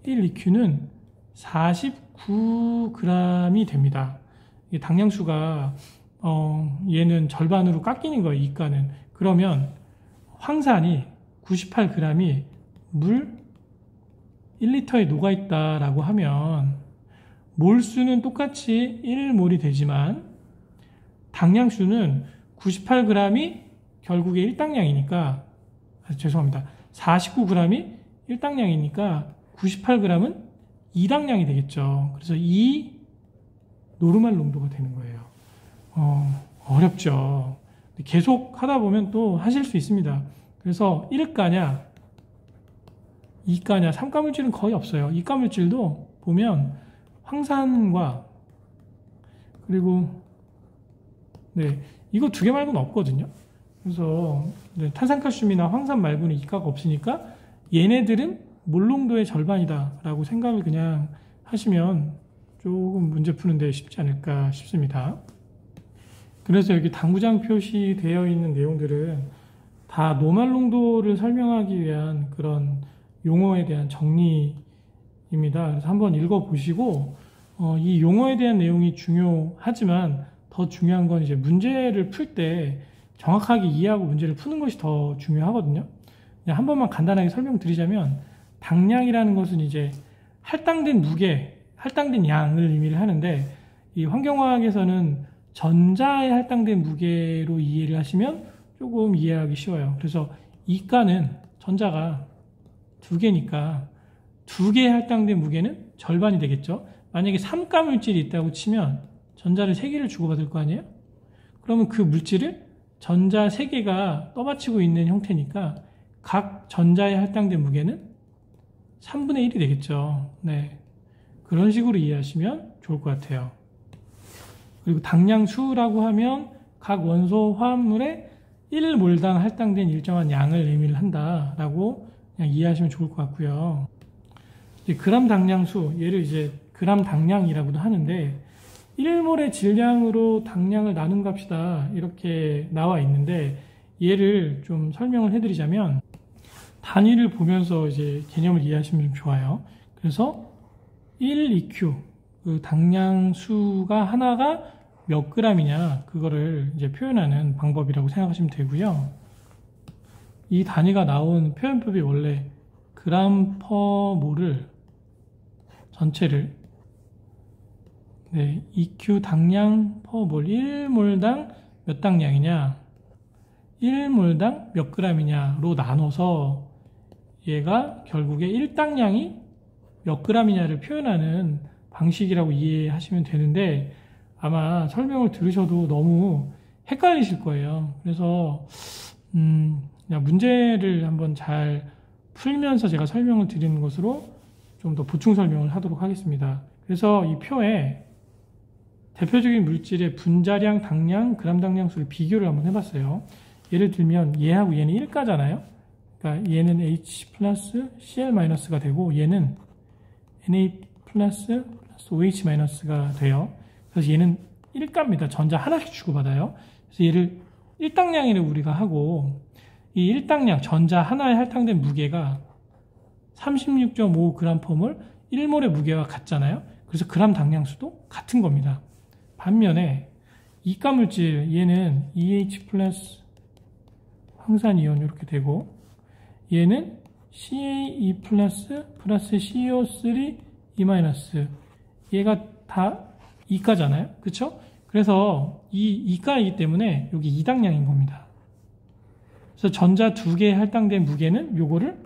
1EQ는 49g이 됩니다. 당량수가 얘는 절반으로 깎이는 거예요. 이가는. 그러면 황산이 98g이 물 1리터에 녹아있다라고 하면 몰수는 똑같이 1몰이 되지만 당량수는 98g이 결국에 1당량이니까 죄송합니다. 49g이 1당량이니까 98g은 2당량이 되겠죠. 그래서 2 노르말 농도가 되는 거예요. 어렵죠. 계속 하다 보면 또 하실 수 있습니다. 그래서 1가냐 2가냐 3가물질은 거의 없어요. 2가물질도 보면 황산과 그리고 이거 2개 말고는 없거든요. 그래서 탄산칼슘이나 황산 말고는 이가가 없으니까 얘네들은 몰농도의 절반이다 라고 생각을 그냥 하시면 조금 문제 푸는데 쉽지 않을까 싶습니다. 그래서 여기 당구장 표시되어 있는 내용들은 다 노말 농도를 설명하기 위한 그런 용어에 대한 정리입니다. 그래서 한번 읽어보시고 이 용어에 대한 내용이 중요하지만 더 중요한 건 이제 문제를 풀 때 정확하게 이해하고 문제를 푸는 것이 더 중요하거든요. 그냥 한 번만 간단하게 설명드리자면 당량이라는 것은 이제 할당된 무게, 할당된 양을 의미를 하는데 이 환경화학에서는 전자에 할당된 무게로 이해를 하시면 조금 이해하기 쉬워요. 그래서 이가는 전자가 2개니까 2개에 할당된 무게는 절반이 되겠죠. 만약에 3가 물질이 있다고 치면 전자를 3개를 주고받을 거 아니에요? 그러면 그 물질을 전자 3개가 떠받치고 있는 형태니까 각 전자에 할당된 무게는 3분의 1이 되겠죠. 그런 식으로 이해하시면 좋을 것 같아요. 그리고 당량수라고 하면 각 원소 화합물에 1몰당 할당된 일정한 양을 의미를 한다라고 그냥 이해하시면 좋을 것 같고요. 이제 그람 당량수, 얘를 이제 그람 당량이라고도 하는데 1몰의 질량으로 당량을 나눈 값이다 이렇게 나와 있는데 얘를 좀 설명을 해드리자면 단위를 보면서 이제 개념을 이해하시면 좀 좋아요. 그래서 1EQ 그 당량수가 하나가 몇 g이냐 그거를 이제 표현하는 방법이라고 생각하시면 되고요. 이 단위가 나온 표현법이 원래 그람 퍼 몰을 전체를 EQ 당량 퍼 몰 1몰당 몇 당량이냐 1몰당 몇 g이냐로 나눠서 얘가 결국에 1당량이 몇 g이냐를 표현하는 방식이라고 이해하시면 되는데 아마 설명을 들으셔도 너무 헷갈리실 거예요. 그래서 그냥 문제를 한번 잘 풀면서 제가 설명을 드리는 것으로 좀 더 보충 설명을 하도록 하겠습니다. 그래서 이 표에 대표적인 물질의 분자량, 당량, 그람 당량수를 비교를 한번 해봤어요. 예를 들면 얘하고 얘는 1가잖아요. 그러니까 얘는 H 플러스 Cl 마이너스가 되고 얘는 Na 플러스 OH 마이너스가 돼요. 그래서 얘는 1가입니다. 전자 하나씩 주고받아요. 그래서 얘를 1당량이라고 우리가 하고 이 1당량 전자 하나에 할당된 무게가 36.5g per 몰 1몰의 무게와 같잖아요. 그래서 그람 당량수도 같은 겁니다. 반면에 이가 물질 얘는 EH 플러스 황산이온 이렇게 되고, 얘는 CaE 플러스 CO3 E 마이너스, 얘가 다 이가잖아요. 그쵸? 그래서 이 이가이기 때문에 여기 이당량인 겁니다. 그래서 전자 두 개에 할당된 무게는 요거를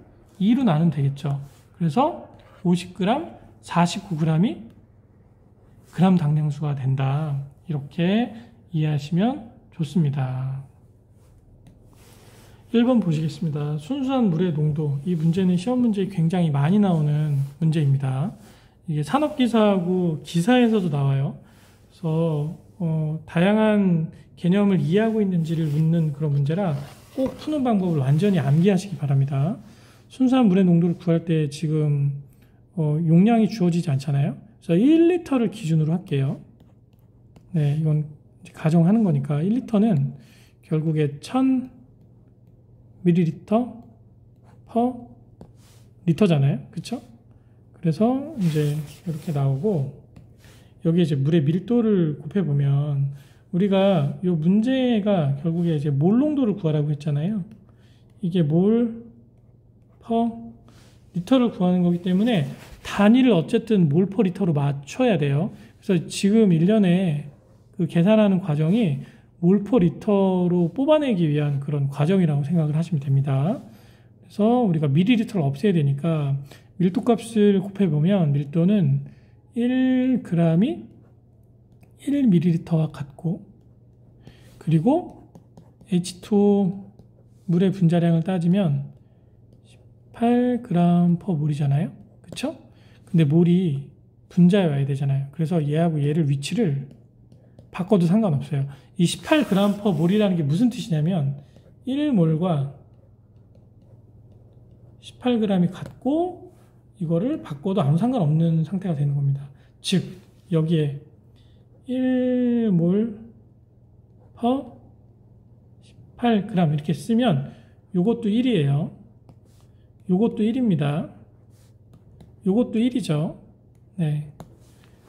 2로 나누면 되겠죠. 그래서 50g, 49g이 그람 당량수가 된다. 이렇게 이해하시면 좋습니다. 1번 보시겠습니다. 순수한 물의 농도. 이 문제는 시험 문제에 굉장히 많이 나오는 문제입니다. 이게 산업기사하고 기사에서도 나와요. 그래서 다양한 개념을 이해하고 있는지를 묻는 그런 문제라 꼭 푸는 방법을 완전히 암기하시기 바랍니다. 순수한 물의 농도를 구할 때 지금 용량이 주어지지 않잖아요. 그래서 1리터를 기준으로 할게요. 네, 이건 가정하는 거니까 1리터는 결국에 1000ml per 리터잖아요. 그쵸? 그래서 이제 이렇게 나오고, 여기 이제 물의 밀도를 곱해보면, 우리가 이 문제가 결국에 이제 몰 농도를 구하라고 했잖아요. 이게 몰 per 리터를 구하는 거기 때문에 단위를 어쨌든 몰 퍼 리터로 맞춰야 돼요. 그래서 지금 일련의 그 계산하는 과정이 몰 퍼 리터로 뽑아내기 위한 그런 과정이라고 생각을 하시면 됩니다. 그래서 우리가 미리리터를 없애야 되니까 밀도 값을 곱해보면 밀도는 1g이 1ml와 같고, 그리고 H2O 물의 분자량을 따지면 18g per 몰이잖아요. 그쵸? 근데 몰이 분자여야 되잖아요. 그래서 얘하고 얘를 위치를 바꿔도 상관없어요. 이 18g per 몰이라는 게 무슨 뜻이냐면 1몰과 18g이 같고 이거를 바꿔도 아무 상관없는 상태가 되는 겁니다. 즉 여기에 1몰 per 18g 이렇게 쓰면 요것도 1이에요. 요것도 1입니다. 요것도 1이죠. 네.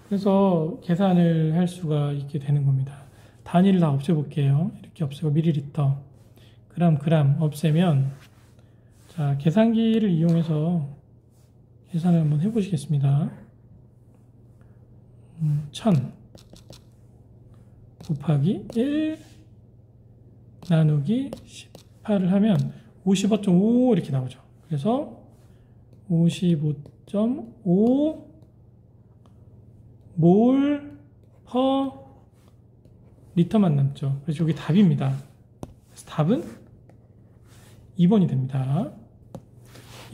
그래서 계산을 할 수가 있게 되는 겁니다. 단위를 다 없애볼게요. 이렇게 없애고 밀리리터, 그람 없애면, 자, 계산기를 이용해서 계산을 한번 해보시겠습니다. 1000 곱하기 1 나누기 18을 하면 55.5 이렇게 나오죠. 그래서 55.5 몰 퍼 리터만 남죠. 그래서 여기 답입니다. 그래서 답은 2번이 됩니다.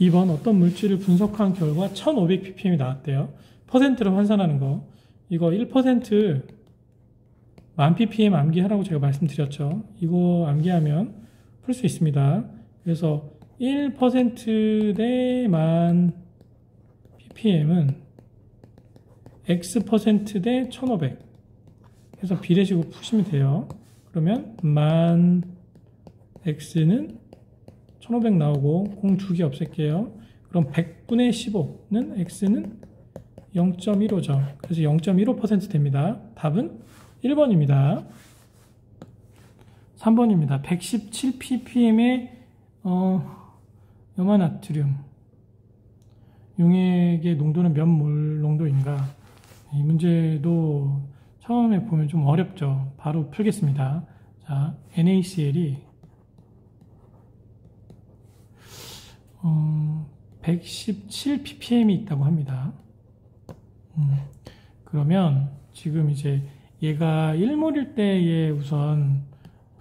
2번 어떤 물질을 분석한 결과 1500ppm이 나왔대요. 퍼센트로 환산하는 거. 이거 1% 1000ppm 암기하라고 제가 말씀드렸죠. 이거 암기하면 풀 수 있습니다. 그래서 1% 대 1000ppm은 x% 대 1500 해서 비례식으로 푸시면 돼요. 그러면 10,000 x는 1500 나오고 공 2개 없앨게요. 그럼 100분의 15는 x는 0.15죠. 그래서 0.15% 됩니다. 답은 1번입니다. 3번입니다. 117ppm의 염화나트륨 용액의 농도는 몇 몰 농도인가? 이 문제도 처음에 보면 좀 어렵죠. 바로 풀겠습니다. 자, NaCl이 117ppm이 있다고 합니다. 그러면 지금 이제 얘가 1몰일 때의 우선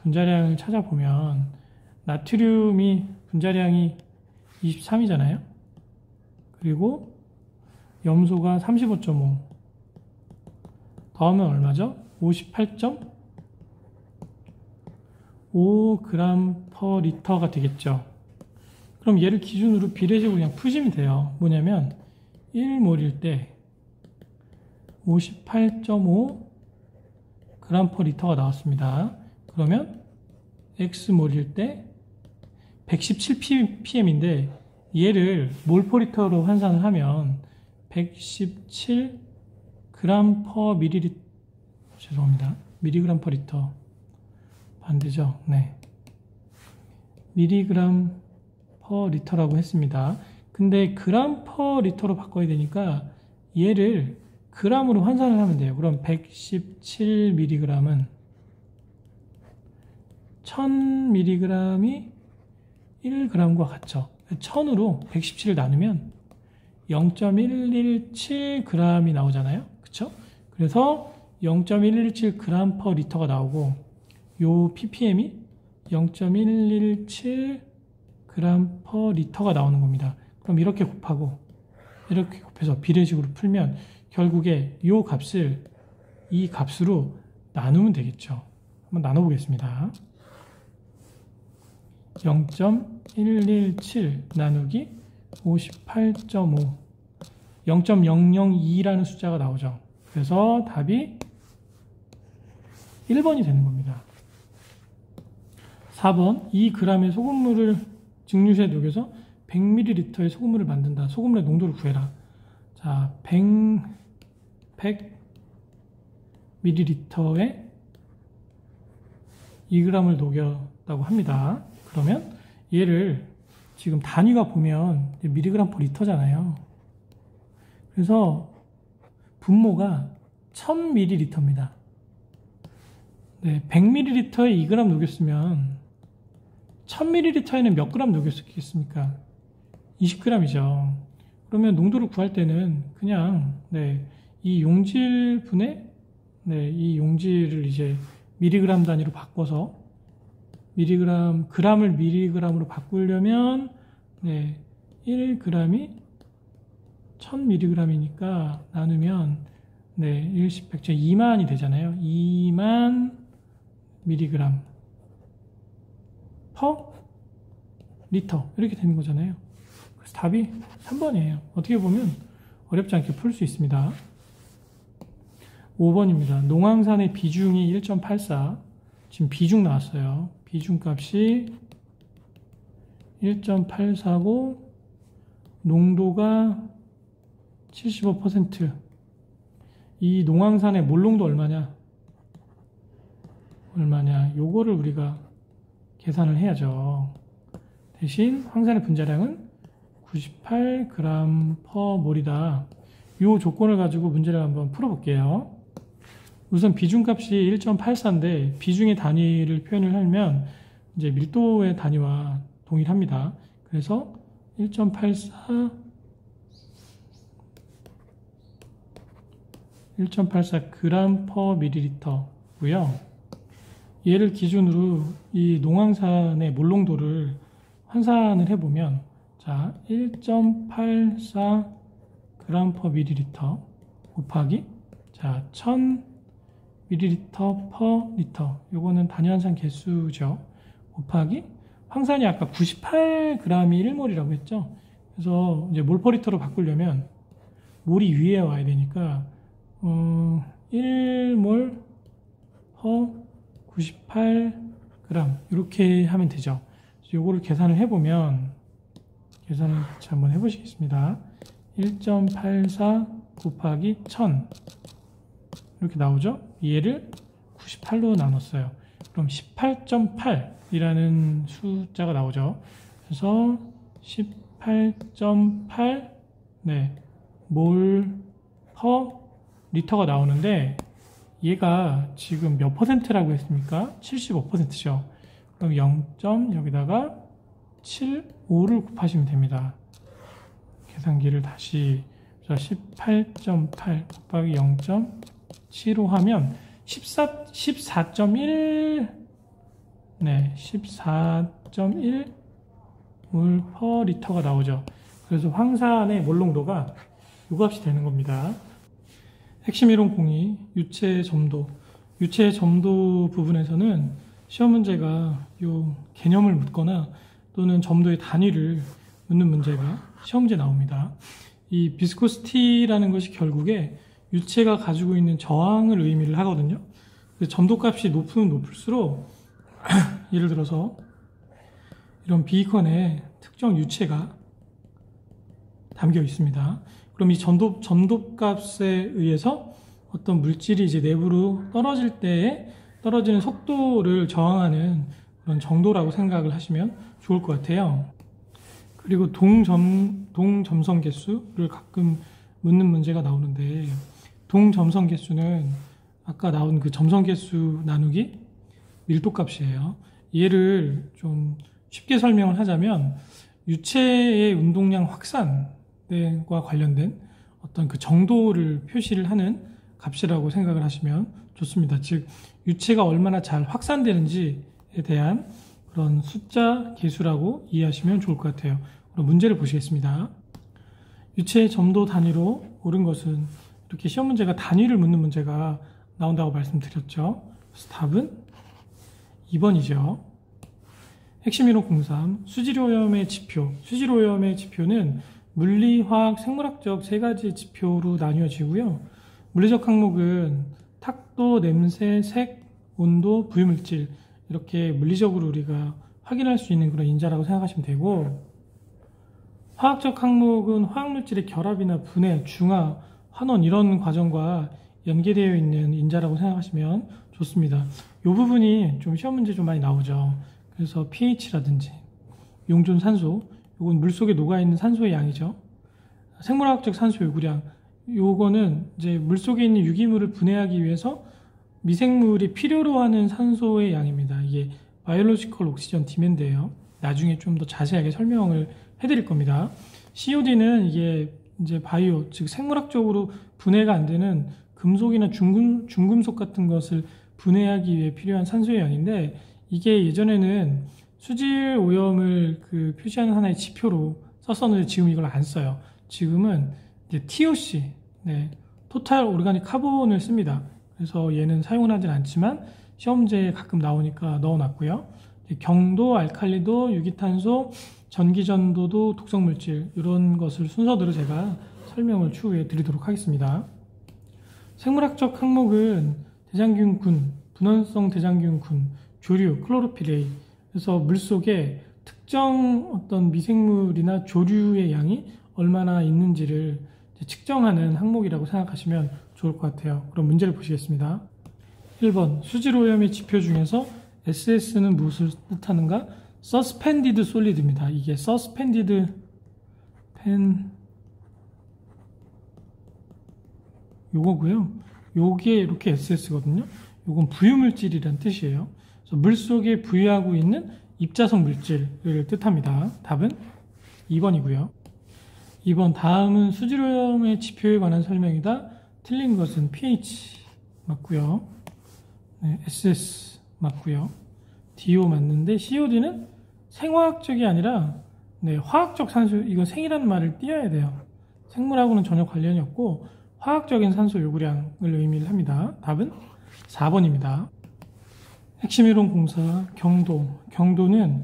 분자량을 찾아보면 나트륨이 분자량이 23이잖아요. 그리고 염소가 35.5 더하면 얼마죠? 58.5g per 리터가 되겠죠. 그럼 얘를 기준으로 비례식으로 그냥 푸시면 돼요. 뭐냐면 1몰일 때 58.5g per 리터가 나왔습니다. 그러면 X몰일 때 117ppm인데 얘를 몰 퍼 리터로 환산을 하면 117g per 밀리리터, 죄송합니다. 밀리그램 퍼 리터 반대죠. 네. 미리그램 퍼 리터라고 했습니다. 근데 그램 퍼 리터로 바꿔야 되니까 얘를 그램으로 환산을 하면 돼요. 그럼 117mg은 1000mg이 1g과 같죠. 1000으로 117을 나누면 0.117g이 나오잖아요. 그쵸? 그래서 0.117g 퍼 리터가 나오고 요 ppm이 0.117g 퍼 리터가 나오는 겁니다. 그럼 이렇게 곱하고 이렇게 곱해서 비례식으로 풀면 결국에 요 값을 이 값으로 나누면 되겠죠. 한번 나눠보겠습니다. 0.117 나누기 58.5 0.002라는 숫자가 나오죠. 그래서 답이 1번이 되는 겁니다. 4번, 이 그램의 소금물을 증류수에 녹여서 100ml의 소금물을 만든다. 소금물의 농도를 구해라. 자, 100ml에 2g을 녹였다고 합니다. 그러면 얘를 지금 단위가 보면 미리그램 퍼 리터잖아요. 그래서 분모가 1000ml입니다. 네, 100ml에 2g 녹였으면 1000ml에는 몇 g 녹였겠습니까? 20g이죠. 그러면 농도를 구할 때는 그냥 이 용질분의 이 용질을 이제 미리그램 단위로 바꿔서 그램을 미리그램으로 바꾸려면 1g이 1000mg이니까 나누면 1십 100제 2만이 되잖아요. 2만 mg 퍼 리터 이렇게 되는 거잖아요. 그래서 답이 3번이에요. 어떻게 보면 어렵지 않게 풀 수 있습니다. 5번입니다. 농황산의 비중이 1.84. 지금 비중 나왔어요. 비중 값이 1.84고 농도가 75%. 이 농황산의 몰농도 얼마냐? 요거를 우리가 계산을 해야죠. 대신 황산의 분자량은 98g 퍼 몰이다. 요 조건을 가지고 문제를 한번 풀어볼게요. 우선 비중값이 1.84인데 비중의 단위를 표현을 하면 이제 밀도의 단위와 동일합니다. 그래서 1.84 g 퍼 밀리리터고요. 얘를 기준으로 이 농황산의 몰농도를 환산을 해보면 자 1.84 g 퍼 밀리리터 곱하기 자 1000ml 퍼 리터 요거는 단위 환산 개수죠. 곱하기 황산이 아까 98g이 1몰이라고 했죠. 그래서 이제 몰 퍼 리터로 바꾸려면 몰이 위에 와야 되니까 1몰 퍼 98g 이렇게 하면 되죠. 요거를 계산을 해보면 계산을 같이 한번 해보시겠습니다. 1.84 곱하기 1000 이렇게 나오죠. 얘를 98로 나눴어요. 그럼 18.8이라는 숫자가 나오죠. 그래서 18.8 몰 퍼 리터가 나오는데 얘가 지금 몇 퍼센트라고 했습니까? 75%죠. 그럼 0. 여기다가 75를 곱하시면 됩니다. 계산기를 다시 18.8 곱하기 0.75 하면 14.1 14.1 몰 퍼 리터가 나오죠. 그래서 황산의 몰농도가 이 값이 되는 겁니다. 핵심 이론 공이 유체 점도 부분에서는 시험 문제가 요 개념을 묻거나 또는 점도의 단위를 묻는 문제가 시험 문제 나옵니다. 이 비스코시티라는 것이 결국에 유체가 가지고 있는 저항을 의미를 하거든요. 점도값이 높으면 높을수록 예를 들어서 이런 비건에 특정 유체가 담겨 있습니다. 그럼 이 점도값에 의해서 어떤 물질이 이제 내부로 떨어질 때에 떨어지는 속도를 저항하는 그런 정도라고 생각을 하시면 좋을 것 같아요. 그리고 동점성 개수를 가끔 묻는 문제가 나오는데, 동점성 개수는 아까 나온 그 점성 개수 나누기 밀도값이에요. 얘를 좀 쉽게 설명을 하자면 유체의 운동량 확산과 관련된 어떤 그 정도를 표시를 하는 값이라고 생각을 하시면 좋습니다. 즉 유체가 얼마나 잘 확산되는지에 대한 그런 숫자 개수라고 이해하시면 좋을 것 같아요. 그럼 문제를 보시겠습니다. 유체의 점도 단위로 옳은 것은, 이렇게 시험 문제가 단위를 묻는 문제가 나온다고 말씀드렸죠. 그래서 답은 2번이죠. 핵심 이론 03, 수질오염의 지표. 수질오염의 지표는 물리, 화학, 생물학적 세 가지 지표로 나뉘어지고요. 물리적 항목은 탁도, 냄새, 색, 온도, 부유물질, 이렇게 물리적으로 우리가 확인할 수 있는 그런 인자라고 생각하시면 되고, 화학적 항목은 화학물질의 결합이나 분해, 중화, 환원 이런 과정과 연계되어 있는 인자라고 생각하시면 좋습니다. 이 부분이 좀 시험 문제 좀 많이 나오죠. 그래서 pH라든지 용존 산소, 이건 물속에 녹아있는 산소의 양이죠. 생물학적 산소 요구량, 요거는 이제 물속에 있는 유기물을 분해하기 위해서 미생물이 필요로 하는 산소의 양입니다. 이게 바이올로지컬 옥시전 디맨드예요. 나중에 좀 더 자세하게 설명을 해드릴 겁니다. COD는 이게 이제 바이오, 즉 생물학적으로 분해가 안 되는 금속이나 중금속 같은 것을 분해하기 위해 필요한 산소의 양인데, 이게 예전에는 수질 오염을 그 표시하는 하나의 지표로 썼었는데 지금 이걸 안 써요. 지금은 이제 TOC, 토탈 오르가닉 카본을 씁니다. 그래서 얘는 사용을 하진 않지만 시험 문제에 가끔 나오니까 넣어놨고요. 경도, 알칼리도, 유기탄소, 전기전도도, 독성물질, 이런 것을 순서대로 제가 설명을 추후에 드리도록 하겠습니다. 생물학적 항목은 대장균군, 분원성 대장균군, 조류, 클로로필 A. 그래서 물속에 특정 어떤 미생물이나 조류의 양이 얼마나 있는지를 측정하는 항목이라고 생각하시면 좋을 것 같아요. 그럼 문제를 보시겠습니다. 1번, 수질오염의 지표 중에서 SS는 무엇을 뜻하는가? Suspended Solid입니다. 이게 Suspended 요거고요. 요게 이렇게 SS거든요. 요건 부유물질이란 뜻이에요. 그래서 물속에 부유하고 있는 입자성 물질을 뜻합니다. 답은 2번이고요. 2번, 다음은 수질오염의 지표에 관한 설명이다. 틀린 것은 pH 맞고요. SS 맞고요. DO 맞는데 COD는 생화학적이 아니라 화학적 산소, 이건 생이라는 말을 띄어야 돼요. 생물하고는 전혀 관련이 없고 화학적인 산소 요구량을 의미를 합니다. 답은 4번입니다. 핵심 이론 공사 경도. 경도는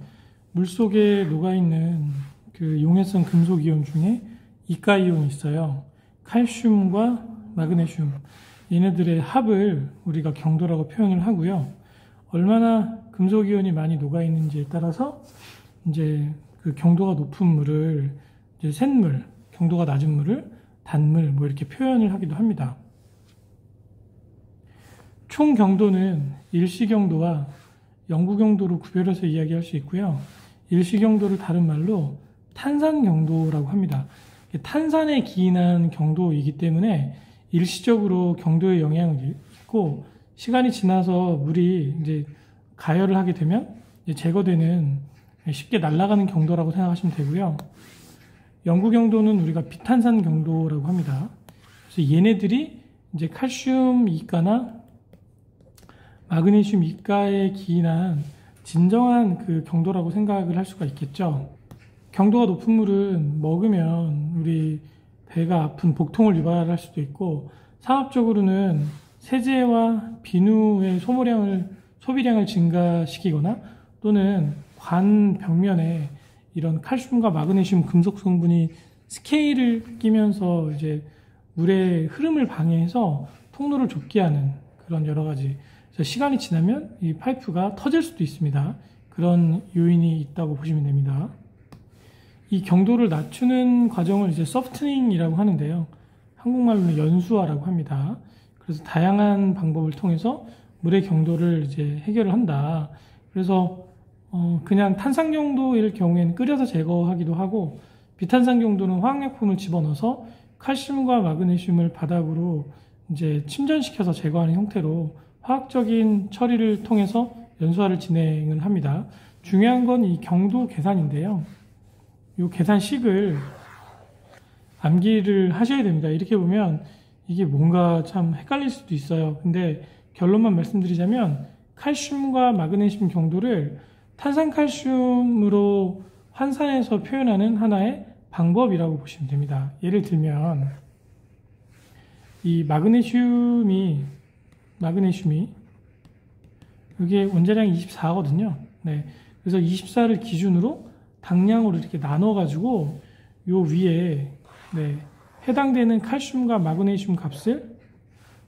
물속에 녹아있는 그 용해성 금속 이온 중에 이가 이온이 있어요. 칼슘과 마그네슘. 얘네들의 합을 우리가 경도라고 표현을 하고요. 얼마나 금속 이온이 많이 녹아있는지에 따라서 이제 그 경도가 높은 물을 이제 샛물, 경도가 낮은 물을 단물 뭐 이렇게 표현을 하기도 합니다. 총 경도는 일시경도와 영구경도로 구별해서 이야기할 수 있고요. 일시경도를 다른 말로 탄산경도라고 합니다. 탄산에 기인한 경도이기 때문에 일시적으로 경도에 영향을 있고, 시간이 지나서 물이 이제 가열을 하게 되면 이제 제거되는 쉽게 날아가는 경도라고 생각하시면 되고요. 영구 경도는 우리가 비탄산 경도라고 합니다. 그래서 얘네들이 이제 칼슘 이가나 마그네슘 이가에 기인한 진정한 그 경도라고 생각을 할 수가 있겠죠. 경도가 높은 물은 먹으면 우리 배가 아픈 복통을 유발할 수도 있고, 상업적으로는 세제와 비누의 소비량을 증가시키거나 또는 관 벽면에 이런 칼슘과 마그네슘 금속 성분이 스케일을 끼면서 이제 물의 흐름을 방해해서 통로를 좁게 하는 그런 여러 가지. 그래서 시간이 지나면 이 파이프가 터질 수도 있습니다. 그런 요인이 있다고 보시면 됩니다. 이 경도를 낮추는 과정을 이제 소프트닝이라고 하는데요. 한국말로는 연수화라고 합니다. 그래서 다양한 방법을 통해서 물의 경도를 이제 해결을 한다. 그래서 그냥 탄산 경도일 경우에는 끓여서 제거하기도 하고, 비탄산 경도는 화학약품을 집어넣어서 칼슘과 마그네슘을 바닥으로 이제 침전시켜서 제거하는 형태로 화학적인 처리를 통해서 연소화를 진행을 합니다. 중요한 건 이 경도 계산인데요. 이 계산식을 암기를 하셔야 됩니다. 이렇게 보면 이게 뭔가 참 헷갈릴 수도 있어요. 근데 결론만 말씀드리자면 칼슘과 마그네슘 경도를 탄산칼슘으로 환산해서 표현하는 하나의 방법이라고 보시면 됩니다. 예를 들면 이 마그네슘이 이게 원자량이 24거든요. 네. 그래서 24를 기준으로 당량으로 이렇게 나눠가지고 요 위에 해당되는 칼슘과 마그네슘 값을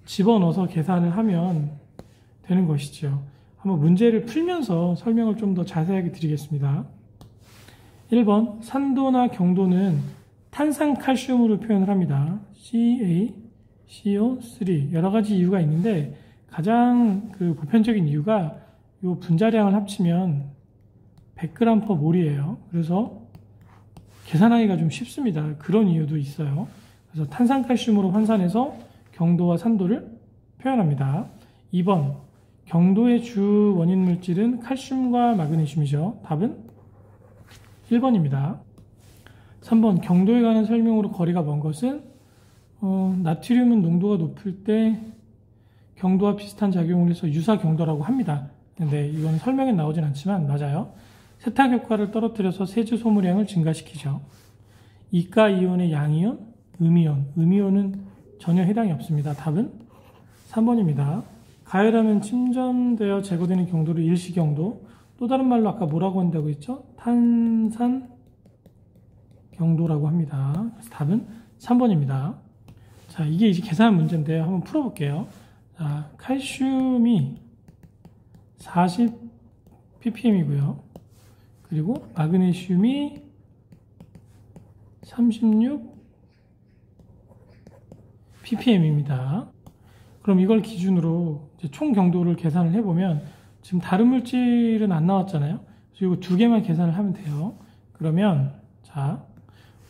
집어넣어서 계산을 하면 되는 것이죠. 한번 문제를 풀면서 설명을 좀 더 자세하게 드리겠습니다. 1번 산도나 경도는 탄산칼슘으로 표현을 합니다. CaCO3 여러 가지 이유가 있는데 가장 보편적인 이유가 이 분자량을 합치면 100g/몰이에요. 그래서 계산하기가 좀 쉽습니다. 그런 이유도 있어요. 그래서 탄산칼슘으로 환산해서 경도와 산도를 표현합니다. 2번 경도의 주 원인 물질은 칼슘과 마그네슘이죠. 답은 1번입니다. 3번 경도에 관한 설명으로 거리가 먼 것은 나트륨은 농도가 높을 때 경도와 비슷한 작용을 해서 유사 경도라고 합니다. 근데 이건 설명에 나오진 않지만 맞아요. 세탁 효과를 떨어뜨려서 세제 소모량을 증가시키죠. 이가 이온의 양이온, 음이온은 전혀 해당이 없습니다. 답은 3번입니다. 가열하면 침전되어 제거되는 경도를 일시경도, 또 다른 말로 아까 뭐라고 한다고 했죠? 탄산 경도라고 합니다. 그래서 답은 3번입니다. 자, 이게 이제 계산 문제인데요. 한번 풀어볼게요. 자, 칼슘이 40 ppm이고요. 그리고 마그네슘이 36 ppm입니다. 그럼 이걸 기준으로 이제 총 경도를 계산을 해보면 지금 다른 물질은 안 나왔잖아요. 그래서 이거 두 개만 계산을 하면 돼요. 그러면 자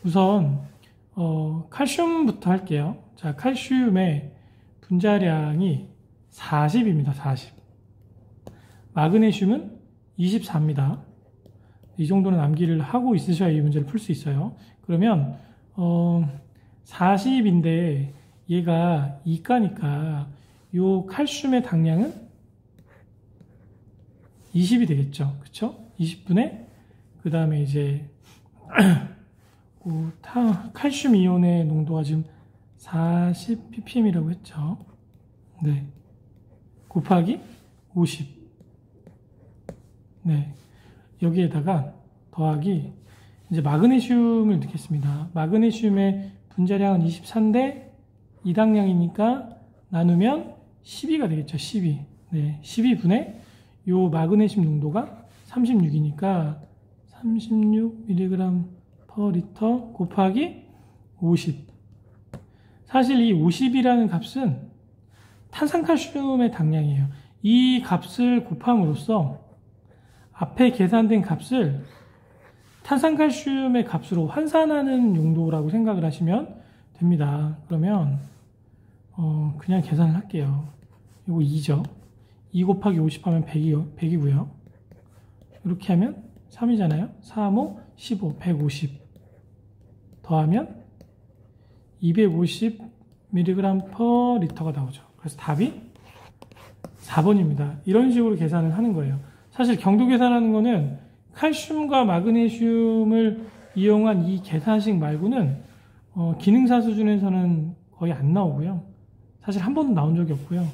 우선 칼슘부터 할게요. 자, 칼슘의 분자량이 40입니다. 40. 마그네슘은 24입니다. 이 정도는 암기를 하고 있으셔야 이 문제를 풀 수 있어요. 그러면 40인데 얘가 이가니까 요 칼슘의 당량은 20이 되겠죠. 그쵸? 20분의 그 다음에 이제 칼슘 이온의 농도가 지금 40 ppm이라고 했죠. 네. 곱하기 50. 네. 여기에다가 더하기 이제 마그네슘을 넣겠습니다. 마그네슘의 분자량은 24인데 이당량이니까 나누면 12가 되겠죠. 12. 네. 12분의 요 마그네슘 농도가 36이니까 36mg/L 곱하기 50. 사실 이 50이라는 값은 탄산칼슘의 당량이에요. 이 값을 곱함으로써 앞에 계산된 값을 탄산칼슘의 값으로 환산하는 용도라고 생각을 하시면 됩니다. 그러면 그냥 계산을 할게요. 이거 2죠. 2 곱하기 50 하면 100이고요. 이렇게 하면 3이잖아요. 3, 5, 15, 150 더하면 250mg/L가 나오죠. 그래서 답이 4번입니다. 이런 식으로 계산을 하는 거예요. 사실 경도 계산하는 거는 칼슘과 마그네슘을 이용한 이 계산식 말고는 기능사 수준에서는 거의 안 나오고요. 사실 한 번도 나온 적이 없고요.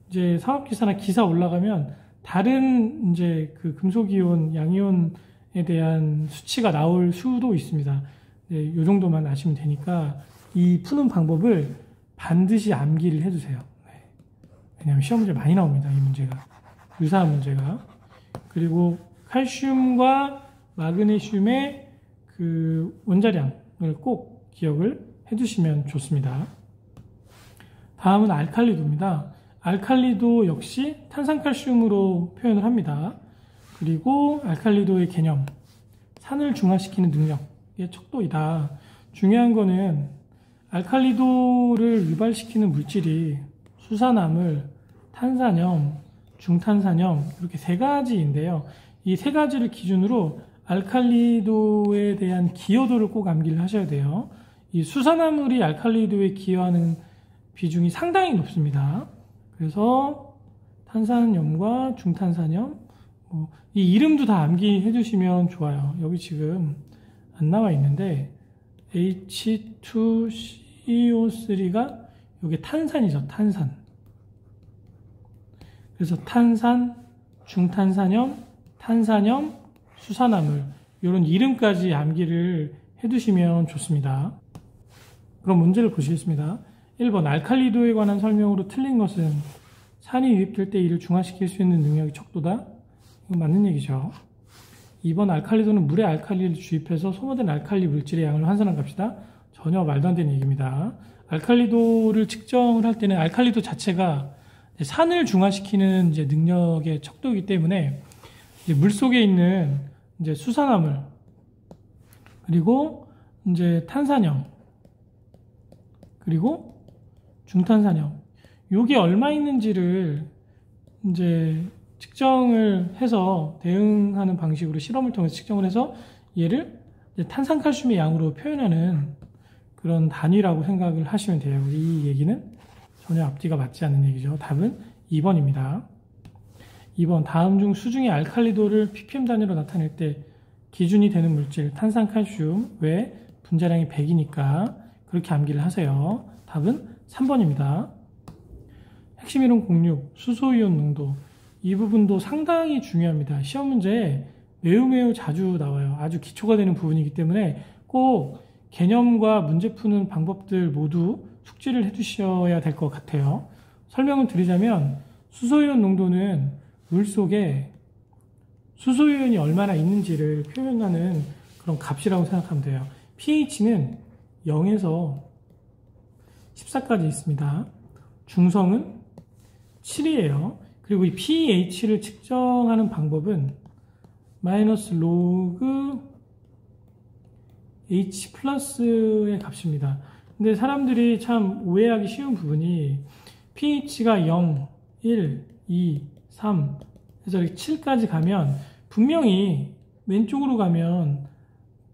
이제 상업기사나 기사 올라가면 다른 이제 그 금속이온, 양이온에 대한 수치가 나올 수도 있습니다. 네, 이 정도만 아시면 되니까 이 푸는 방법을 반드시 암기를 해주세요. 네. 왜냐하면 시험 문제 많이 나옵니다. 이 문제가. 유사한 문제가. 그리고 칼슘과 마그네슘의 그 원자량을 꼭 기억을 해두시면 좋습니다. 다음은 알칼리도입니다. 알칼리도 역시 탄산칼슘으로 표현을 합니다. 그리고 알칼리도의 개념, 산을 중화시키는 능력의 척도이다. 중요한 거는 알칼리도를 유발시키는 물질이 수산화물, 탄산염, 중탄산염 이렇게 세 가지인데요. 이 세 가지를 기준으로 알칼리도에 대한 기여도를 꼭 암기를 하셔야 돼요. 이 수산화물이 알칼리도에 기여하는 비중이 상당히 높습니다. 그래서 탄산염과 중탄산염, 이 이름도 다 암기해 두시면 좋아요. 여기 지금 안 나와 있는데 H2CO3가 이게 탄산이죠. 탄산. 그래서 탄산, 중탄산염, 탄산염, 수산화물 이런 이름까지 암기를 해두시면 좋습니다. 그럼 문제를 보시겠습니다. 1번 알칼리도에 관한 설명으로 틀린 것은 산이 유입될 때 이를 중화시킬 수 있는 능력이 척도다. 이건 맞는 얘기죠. 2번 알칼리도는 물에 알칼리를 주입해서 소모된 알칼리 물질의 양을 환산한 값이다. 전혀 말도 안 되는 얘기입니다. 알칼리도를 측정을 할 때는 알칼리도 자체가 산을 중화시키는 이제 능력의 척도이기 때문에 이제 물 속에 있는 이제 수산화물 그리고 이제 탄산염 그리고 중탄산염 요게 얼마 있는지를 이제 측정을 해서 대응하는 방식으로 실험을 통해서 측정을 해서 얘를 탄산칼슘의 양으로 표현하는 그런 단위라고 생각을 하시면 돼요. 이 얘기는 전혀 앞뒤가 맞지 않는 얘기죠. 답은 2번입니다. 2번 다음 중 수중의 알칼리도를 ppm 단위로 나타낼 때 기준이 되는 물질 탄산칼슘 왜 분자량이 100이니까 그렇게 암기를 하세요. 답은 3번입니다. 핵심 이론 06 수소이온 농도 이 부분도 상당히 중요합니다. 시험 문제에 매우 자주 나와요. 아주 기초가 되는 부분이기 때문에 꼭 개념과 문제 푸는 방법들 모두 숙지를 해두셔야 될 것 같아요. 설명을 드리자면 수소이온 농도는 물속에 수소이온이 얼마나 있는지를 표현하는 그런 값이라고 생각하면 돼요. pH는 0에서 14까지 있습니다. 중성은 7이에요. 그리고 이 pH를 측정하는 방법은 마이너스 로그 H 플러스의 값입니다. 근데 사람들이 참 오해하기 쉬운 부분이 pH가 0, 1, 2, 3 해서 이렇게 7까지 가면 분명히 왼쪽으로 가면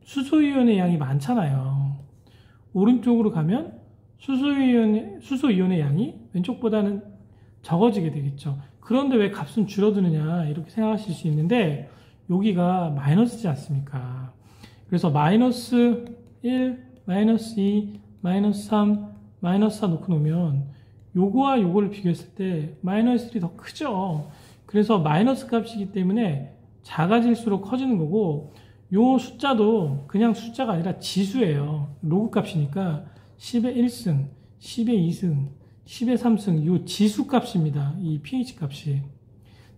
수소이온의 양이 많잖아요. 오른쪽으로 가면 수소이온의 양이 왼쪽보다는 적어지게 되겠죠. 그런데 왜 값은 줄어드느냐 이렇게 생각하실 수 있는데 여기가 마이너스지 않습니까? 그래서 마이너스 1, 마이너스 2, 마이너스 3, 마이너스 4 놓고 놓으면 요거와 요거를 비교했을 때 마이너스 1이 더 크죠. 그래서 마이너스 값이기 때문에 작아질수록 커지는 거고 요 숫자도 그냥 숫자가 아니라 지수예요. 로그 값이니까 10의 1승, 10의 2승, 10의 3승 요 지수 값입니다. 이 pH 값이.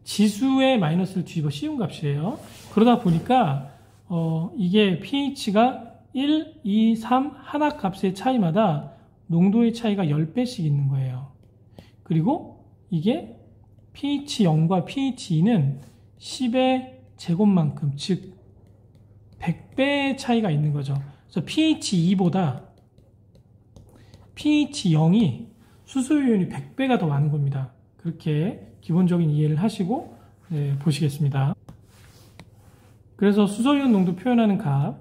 지수의 마이너스를 뒤집어 씌운 값이에요. 그러다 보니까 이게 pH가 1, 2, 3 하나 값의 차이마다 농도의 차이가 10배씩 있는 거예요. 그리고 이게 pH 0과 pH 2는 10의 제곱만큼, 즉 100배의 차이가 있는 거죠. 그래서 pH 2보다 pH 0이 수소이온이 100배가 더 많은 겁니다. 그렇게 기본적인 이해를 하시고 보시겠습니다. 그래서 수소이온 농도 표현하는 값,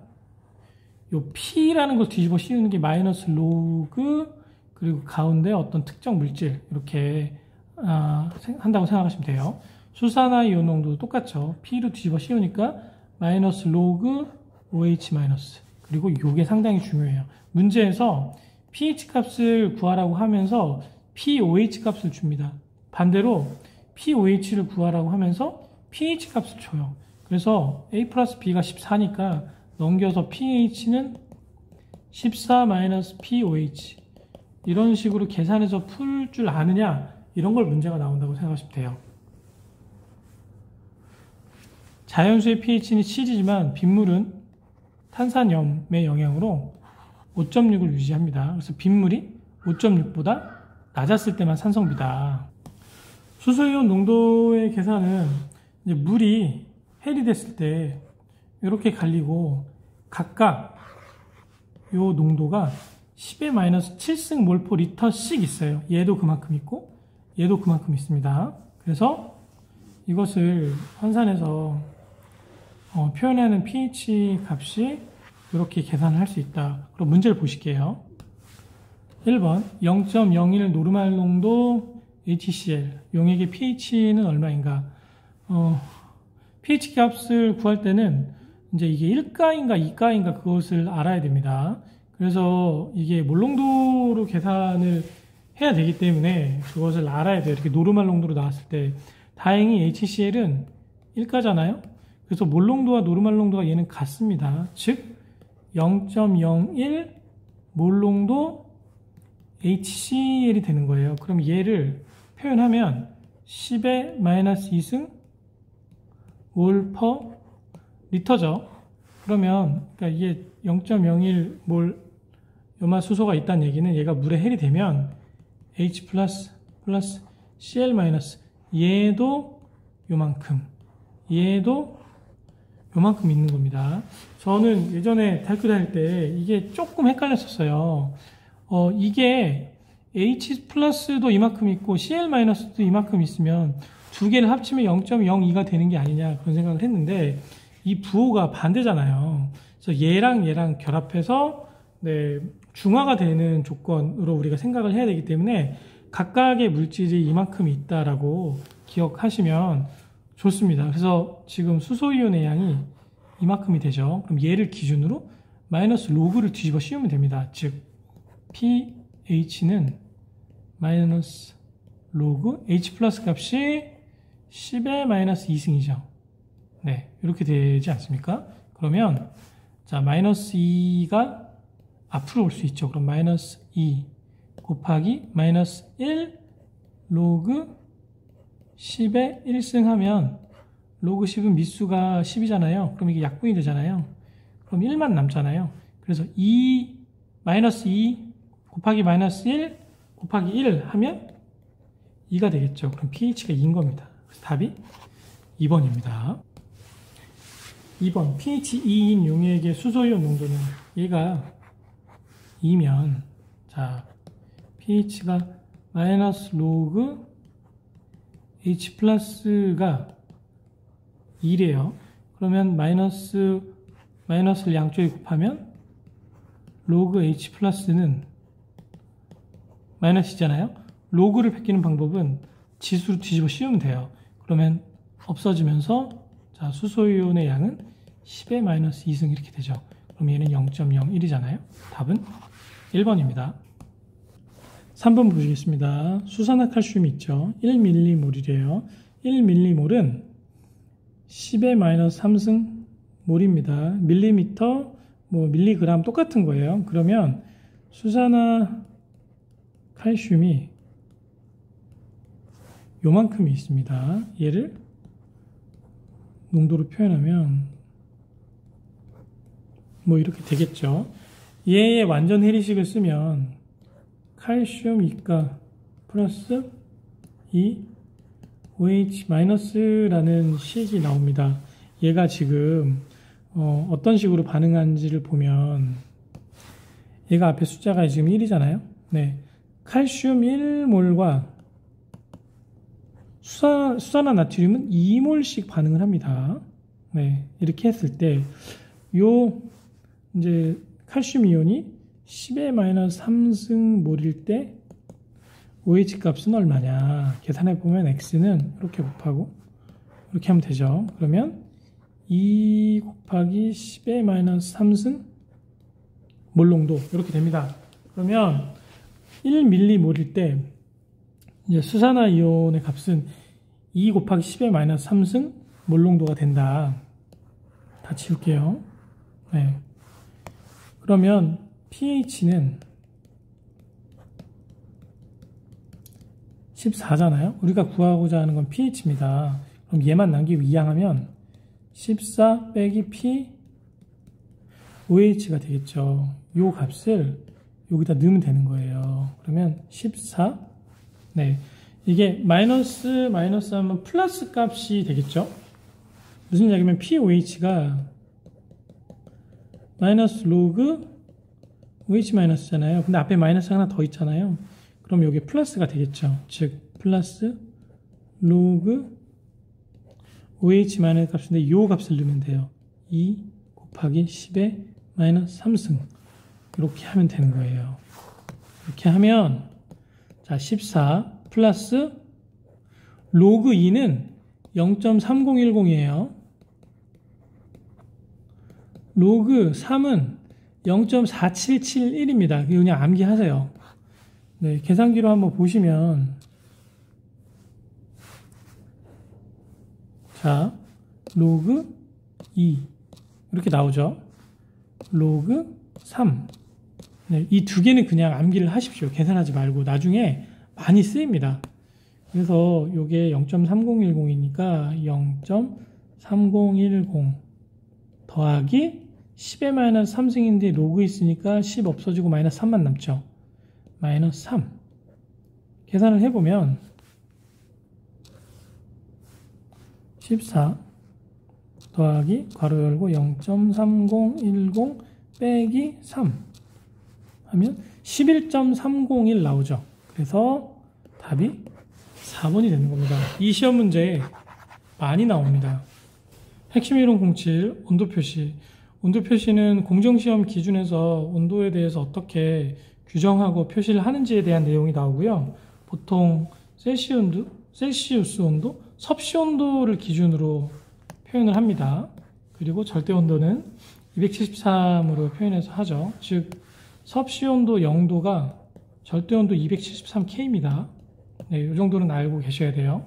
요 P라는 걸 뒤집어 씌우는 게 마이너스 로그 그리고 가운데 어떤 특정 물질 이렇게 한다고 생각하시면 돼요. 수산화이온 농도도 똑같죠. P로 뒤집어 씌우니까 마이너스 로그 OH 마이너스 그리고 요게 상당히 중요해요. 문제에서 pH 값을 구하라고 하면서 pOH 값을 줍니다. 반대로 pOH를 구하라고 하면서 pH 값을 줘요. 그래서 A 플러스 B가 14니까 넘겨서 pH는 14 마이너스 pOH 이런 식으로 계산해서 풀 줄 아느냐 이런 걸 문제가 나온다고 생각하시면 돼요. 자연수의 pH는 7이지만 빗물은 탄산염의 영향으로 5.6을 유지합니다. 그래서 빗물이 5.6보다 낮았을 때만 산성비다. 수소이온 농도의 계산은 이제 물이 헬이 됐을 때 이렇게 갈리고 각각 요 농도가 10의 마이너스 7승 몰포 리터씩 있어요. 얘도 그만큼 있고 얘도 그만큼 있습니다. 그래서 이것을 환산해서 표현하는 pH 값이 이렇게 계산을 할 수 있다. 그럼 문제를 보실게요. 1번 0.01 노르말 농도 HCl 용액의 pH는 얼마인가? pH 값을 구할 때는 이제 이게 1가인가 2가인가 그것을 알아야 됩니다. 그래서 이게 몰농도로 계산을 해야 되기 때문에 그것을 알아야 돼요. 이렇게 노르말 농도로 나왔을 때 다행히 HCl은 1가잖아요. 그래서 몰농도와 노르말 농도가 얘는 같습니다. 즉 0.01 몰농도 HCl이 되는 거예요. 그럼 얘를 표현하면 10의 마이너스 2승 몰 퍼 리터죠. 그러면 그러니까 이게 0.01 몰 요마수소가 있다는 얘기는 얘가 물에 헬이 되면 H 플러스 Cl 마이너스 얘도 요만큼 얘도 요만큼 있는 겁니다. 저는 예전에 대학교 다닐 때 이게 조금 헷갈렸었어요. 이게 H 플러스도 이만큼 있고 Cl 마이너스도 이만큼 있으면 두 개를 합치면 0.02가 되는 게 아니냐 그런 생각을 했는데 이 부호가 반대잖아요. 그래서 얘랑 결합해서 중화가 되는 조건으로 우리가 생각을 해야 되기 때문에 각각의 물질이 이만큼 있다라고 기억하시면 좋습니다. 그래서 지금 수소이온의 양이 이만큼이 되죠. 그럼 얘를 기준으로 마이너스 로그를 뒤집어 씌우면 됩니다. 즉 pH는 마이너스 로그 H 플러스 값이 10의 마이너스 2승이죠. 네, 이렇게 되지 않습니까? 그러면 자 마이너스 2가 앞으로 올 수 있죠. 그럼 마이너스 2 곱하기 마이너스 1 로그 10의 1승 하면 로그 10은 미수가 10이잖아요. 그럼 이게 약분이 되잖아요. 그럼 1만 남잖아요. 그래서 2 마이너스 2 곱하기 마이너스 1 곱하기 1 하면 2가 되겠죠. 그럼 pH가 2인 겁니다. 그래서 답이 2번입니다. 2번 pH 2인 용액의 수소이온 농도는 얘가 2면 자 pH가 마이너스 로그 H 플러스가 2래요. 그러면 마이너스를 양쪽에 곱하면 로그 H 플러스는 마이너스잖아요. 로그를 베끼는 방법은 지수로 뒤집어 씌우면 돼요. 그러면 없어지면서 자 수소이온의 양은 10의 마이너스 2승 이렇게 되죠. 그럼 얘는 0.01이잖아요. 답은 1번입니다. 3번 보시겠습니다. 수산화칼슘이 있죠. 1mm이래요. 1mm몰은 10의 마이너스 3승 몰입니다. 밀리미터, 밀리그램 똑같은 거예요. 그러면 수산화칼슘이 요만큼이 있습니다. 얘를 농도로 표현하면 이렇게 되겠죠. 얘의 완전 해리식을 쓰면 칼슘 2가 플러스 2 OH 마이너스라는 식이 나옵니다. 얘가 지금 어떤 식으로 반응하는지를 보면 얘가 앞에 숫자가 지금 1이잖아요. 네, 칼슘 1몰과 수산화 나트륨은 2몰씩 반응을 합니다. 네, 이렇게 했을 때 이제 칼슘 이온이 10의 마이너스 3승 몰일 때 OH 값은 얼마냐 계산해 보면 X는 이렇게 곱하고 이렇게 하면 되죠. 그러면 2 곱하기 10의 마이너스 3승 몰농도 이렇게 됩니다. 그러면 1mm몰일 때 이제 수산화 이온의 값은 2 곱하기 10의 마이너스 3승 몰농도가 된다. 다 지울게요. 네. 그러면 pH는 14잖아요. 우리가 구하고자 하는 건 pH입니다. 그럼 얘만 남기고 이항하면 14 빼기 p OH가 되겠죠. 요 값을 여기다 넣으면 되는 거예요. 그러면 14 이게 마이너스 하면 플러스 값이 되겠죠. 무슨 이야기면 POH가 마이너스 로그 OH 마이너스잖아요. 근데 앞에 마이너스 하나 더 있잖아요. 그럼 이게 플러스가 되겠죠. 즉 플러스 로그 OH 마이너스 값인데 이 값을 넣으면 돼요. 2 곱하기 10의 마이너스 3승. 이렇게 하면 되는 거예요. 이렇게 하면 자 14 플러스 로그 2는 0.3010이에요. 로그 3은 0.4771입니다. 그냥 암기하세요. 네, 계산기로 한번 보시면 자 로그 2 이렇게 나오죠. 로그 3 네, 이 두 개는 그냥 암기를 하십시오. 계산하지 말고 나중에 많이 쓰입니다. 그래서 이게 0.3010이니까 0.3010 더하기 10의 마이너스 3승인데 로그 있으니까 10 없어지고 마이너스 3만 남죠. 마이너스 3 계산을 해보면 14 더하기 괄호 열고 0.3010 빼기 3 하면 11.301 나오죠. 그래서 답이 4번이 되는 겁니다. 이 시험 문제 많이 나옵니다. 핵심 이론 07 온도 표시. 온도 표시는 공정시험 기준에서 온도에 대해서 어떻게 규정하고 표시를 하는지에 대한 내용이 나오고요. 보통 셀시우스 온도, 섭씨 온도를 기준으로 표현을 합니다. 그리고 절대 온도는 273으로 표현해서 하죠. 즉 섭씨 온도 0도가 절대 온도 273K입니다. 네, 이 정도는 알고 계셔야 돼요.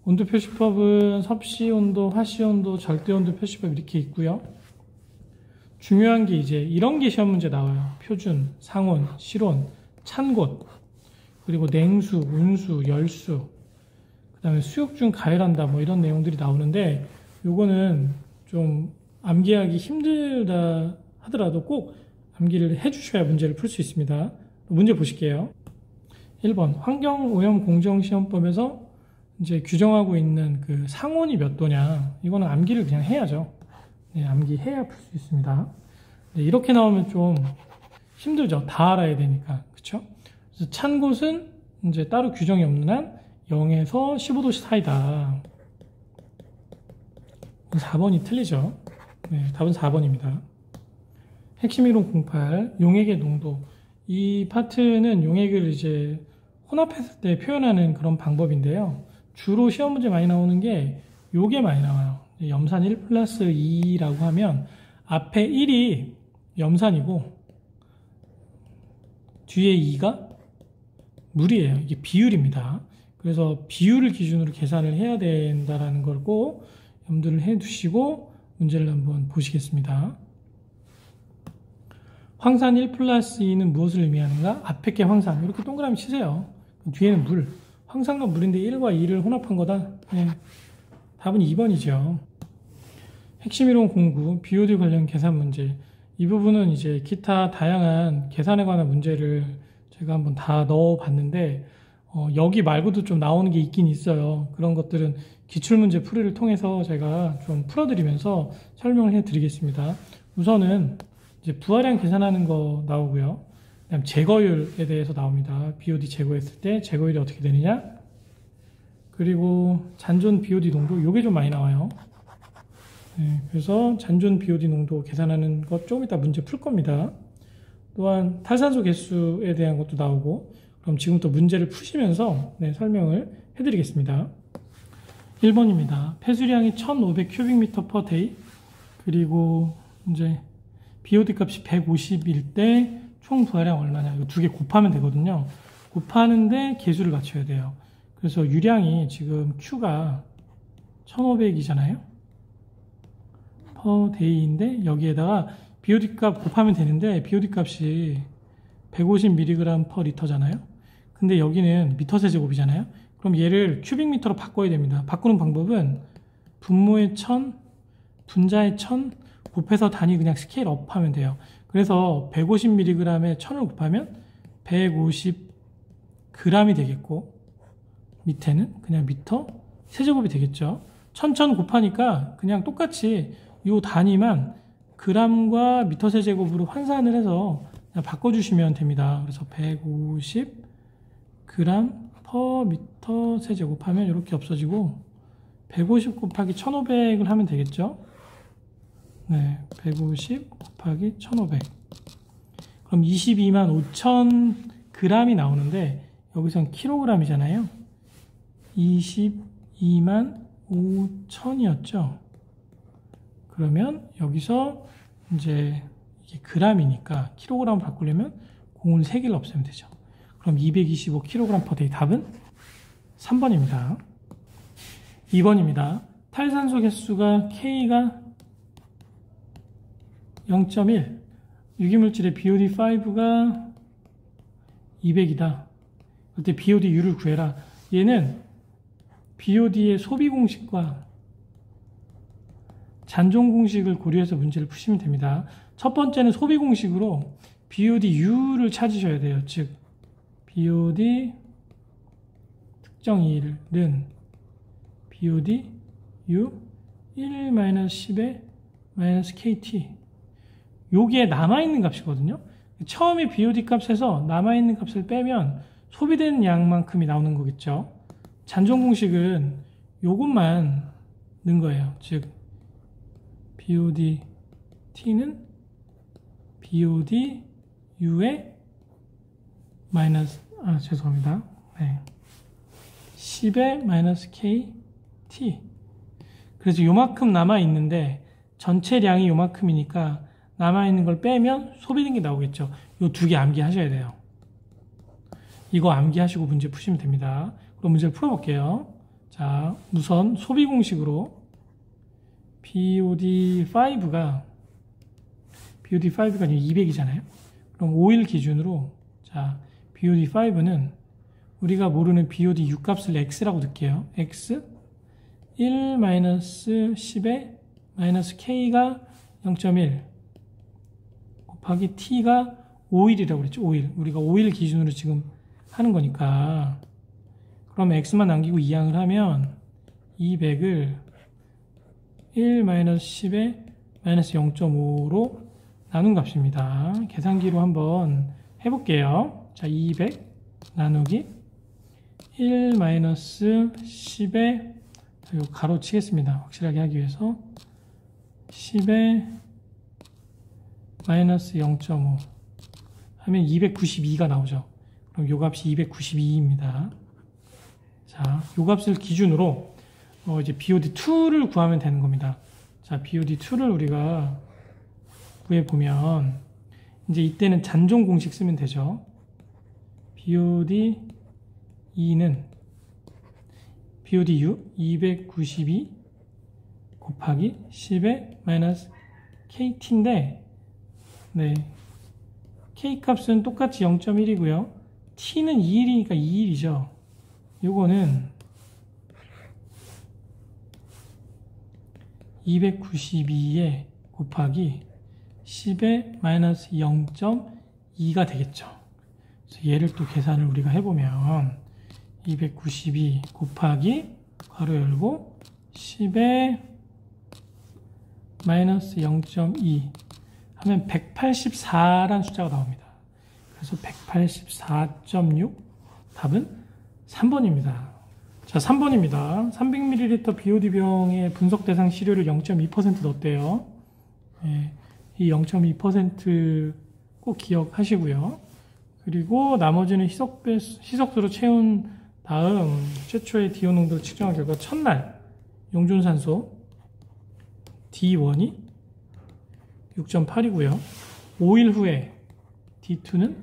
온도 표시법은 섭씨 온도, 화씨 온도, 절대 온도 표시법 이렇게 있고요. 중요한 게 이제 이런 게 시험 문제 나와요. 표준, 상온, 실온, 찬 곳, 그리고 냉수, 온수, 열수, 그 다음에 수욕 중 가열한다 뭐 이런 내용들이 나오는데 요거는 좀 암기하기 힘들다 하더라도 꼭 암기를 해주셔야 문제를 풀 수 있습니다. 문제 보실게요. 1번 환경오염 공정시험법에서 이제 규정하고 있는 그 상온이 몇 도냐 이거는 암기를 그냥 해야죠. 네, 암기해야 풀 수 있습니다. 네, 이렇게 나오면 좀 힘들죠. 다 알아야 되니까. 그쵸? 그래서 찬 곳은 이제 따로 규정이 없는 한 0에서 15도 사이다. 4번이 틀리죠. 네, 답은 4번입니다. 핵심 이론 08 용액의 농도. 이 파트는 용액을 이제 혼합했을 때 표현하는 그런 방법인데요. 주로 시험 문제 많이 나오는 게 요게 많이 나와요. 염산 1 플러스 2라고 하면 앞에 1이 염산이고 뒤에 2가 물이에요. 이게 비율입니다. 그래서 비율을 기준으로 계산을 해야 된다는 걸 꼭 염두를 해 두시고 문제를 한번 보시겠습니다. 황산 1 플러스 2는 무엇을 의미하는가? 앞에 게 황산. 이렇게 동그라미 치세요. 뒤에는 물. 황산과 물인데 1과 2를 혼합한 거다. 네. 답은 2번이죠. 핵심 이론 09 BOD 관련 계산 문제. 이 부분은 이제 기타 다양한 계산에 관한 문제를 제가 한번 다 넣어 봤는데 여기 말고도 좀 나오는 게 있긴 있어요. 그런 것들은 기출문제 풀이를 통해서 제가 좀 풀어드리면서 설명을 해드리겠습니다. 우선은 이제 부하량 계산하는 거 나오고요. 그다음 제거율에 대해서 나옵니다. BOD 제거했을 때 제거율이 어떻게 되느냐? 그리고 잔존 BOD 농도, 요게 좀 많이 나와요. 네, 그래서 잔존 BOD 농도 계산하는 것 조금 이따 문제 풀 겁니다. 또한 탈산소 개수에 대한 것도 나오고, 그럼 지금부터 문제를 푸시면서 설명을 해드리겠습니다. 1번입니다. 폐수량이 1500 큐빅미터 per day, 그리고 이제 BOD 값이 150일 때 총 부하량 얼마냐? 이거 두 개 곱하면 되거든요. 곱하는데 개수를 맞춰야 돼요. 그래서 유량이 지금 Q가 1500이잖아요. per day인데 여기에다가 BOD 값 곱하면 되는데 BOD 값이 150mg per 리터잖아요. 근데 여기는 미터 세제곱이잖아요. 그럼 얘를 큐빅미터로 바꿔야 됩니다. 바꾸는 방법은 분모의 1000, 분자의 1000 곱해서 단위 그냥 스케일 업 하면 돼요. 그래서 150mg에 1000을 곱하면 150g이 되겠고 밑에는 그냥 미터 세제곱이 되겠죠. 천천 곱하니까 그냥 똑같이 요 단위만 g과 미터 세제곱으로 환산을 해서 그냥 바꿔주시면 됩니다. 그래서 150 g/m 세제곱 하면 이렇게 없어지고 150 곱하기 1500을 하면 되겠죠. 네, 150 곱하기 1500. 그럼 22만 5천 g이 나오는데 여기선 킬로그램이잖아요. 22만 5천이었죠. 그러면 여기서 이제 이게 g이니까 킬로그램 바꾸려면 공을 3개를 없애면 되죠. 그럼 225kg/day 답은 3번입니다. 2번입니다. 탈산소 개수가 K가 0.1, 유기물질의 BOD5가 200이다. 그때 BODU를 구해라. 얘는 BOD의 소비 공식과 잔존 공식을 고려해서 문제를 푸시면 됩니다. 첫 번째는 소비 공식으로 BODU를 찾으셔야 돼요. 즉 BOD 특정 1은 BOD U 1-10의 -KT. 요게 남아있는 값이거든요. 처음에 BOD 값에서 남아있는 값을 빼면 소비되는 양만큼이 나오는 거겠죠. 잔존 공식은 요것만 넣은 거예요. 즉 BOD T는 BOD U의 죄송합니다. 네. 10의 KT. 그래서 요만큼 남아있는데 전체량이 요만큼이니까 남아있는 걸 빼면 소비된 게 나오겠죠. 요 두 개 암기하셔야 돼요. 이거 암기하시고 문제 푸시면 됩니다. 그럼 문제를 풀어볼게요. 자, 우선 소비 공식으로 BOD5가 200이잖아요. 그럼 5일 기준으로 자 BOD5는 우리가 모르는 BOD U 값을 X라고 넣을게요. X 1-10의 K가 0.1 곱하기 T가 5일이라고 그랬죠. 5일. 우리가 5일 기준으로 지금 하는 거니까 그럼 X만 남기고 이항을 하면 200을 1-10의 -0.5로 나눈 값입니다. 계산기로 한번 해볼게요. 자, 200 나누기 1-10의 요 가로 치겠습니다. 확실하게 하기 위해서 10의 -0.5 하면 292가 나오죠. 그럼 요 값이 292입니다. 자, 요 값을 기준으로 이제 BOD2를 구하면 되는 겁니다. 자, BOD2를 우리가 구해보면 이제 이때는 잔존 공식 쓰면 되죠. BOD2는 BODU 292 곱하기 10의 -KT인데 네, K 값은 똑같이 0.1이고요. T는 2일이니까 2일이죠. 요거는 292에 곱하기 10의 -0.2가 되겠죠. 그래서 얘를 또 계산을 우리가 해보면 292 곱하기 괄호 열고 10의 -0.2 하면 184라는 숫자가 나옵니다. 그래서 184.6 답은 3번입니다. 자, 3번입니다. 300ml BOD병의 분석 대상 시료를 0.2% 넣었대요. 예, 이 0.2% 꼭 기억하시고요. 그리고 나머지는 희석수로 채운 다음 최초의 DO 농도를 측정한 결과 첫날 용존산소 D1이 6.8이고요. 5일 후에 D2는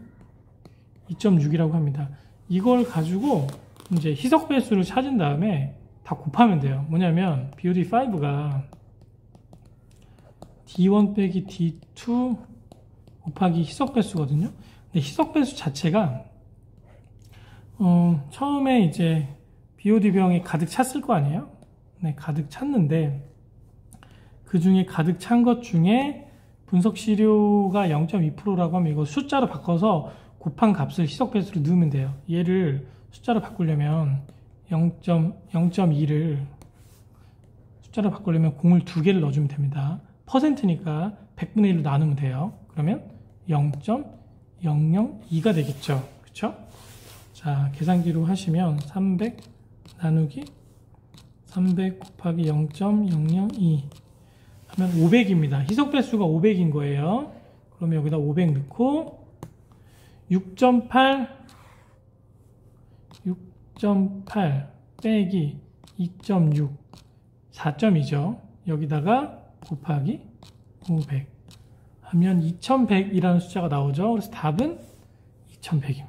2.6이라고 합니다. 이걸 가지고 이제 희석 배수를 찾은 다음에 다 곱하면 돼요. 뭐냐면 BOD5가 D1 빼기 D2 곱하기 희석 배수거든요. 근데 희석 배수 자체가 처음에 이제 BOD병이 가득 찼을 거 아니에요? 네, 가득 찼는데 그 중에 가득 찬 것 중에 분석 시료가 0.2%라고 하면 이거 숫자로 바꿔서 곱한 값을 희석 배수로 넣으면 돼요. 얘를 숫자로 바꾸려면 0.2를 숫자를 바꾸려면 공을 2개를 넣어주면 됩니다. 퍼센트니까 100분의 1로 나누면 돼요. 그러면 0.002가 되겠죠. 그쵸? 자, 계산기로 하시면 300 나누기 300 곱하기 0.002 하면 500입니다. 희석 배수가 500인 거예요. 그러면 여기다 500 넣고 6.8 빼기 2.6 4점이죠. 여기다가 곱하기 500 하면 2100이라는 숫자가 나오죠. 그래서 답은 2100입니다.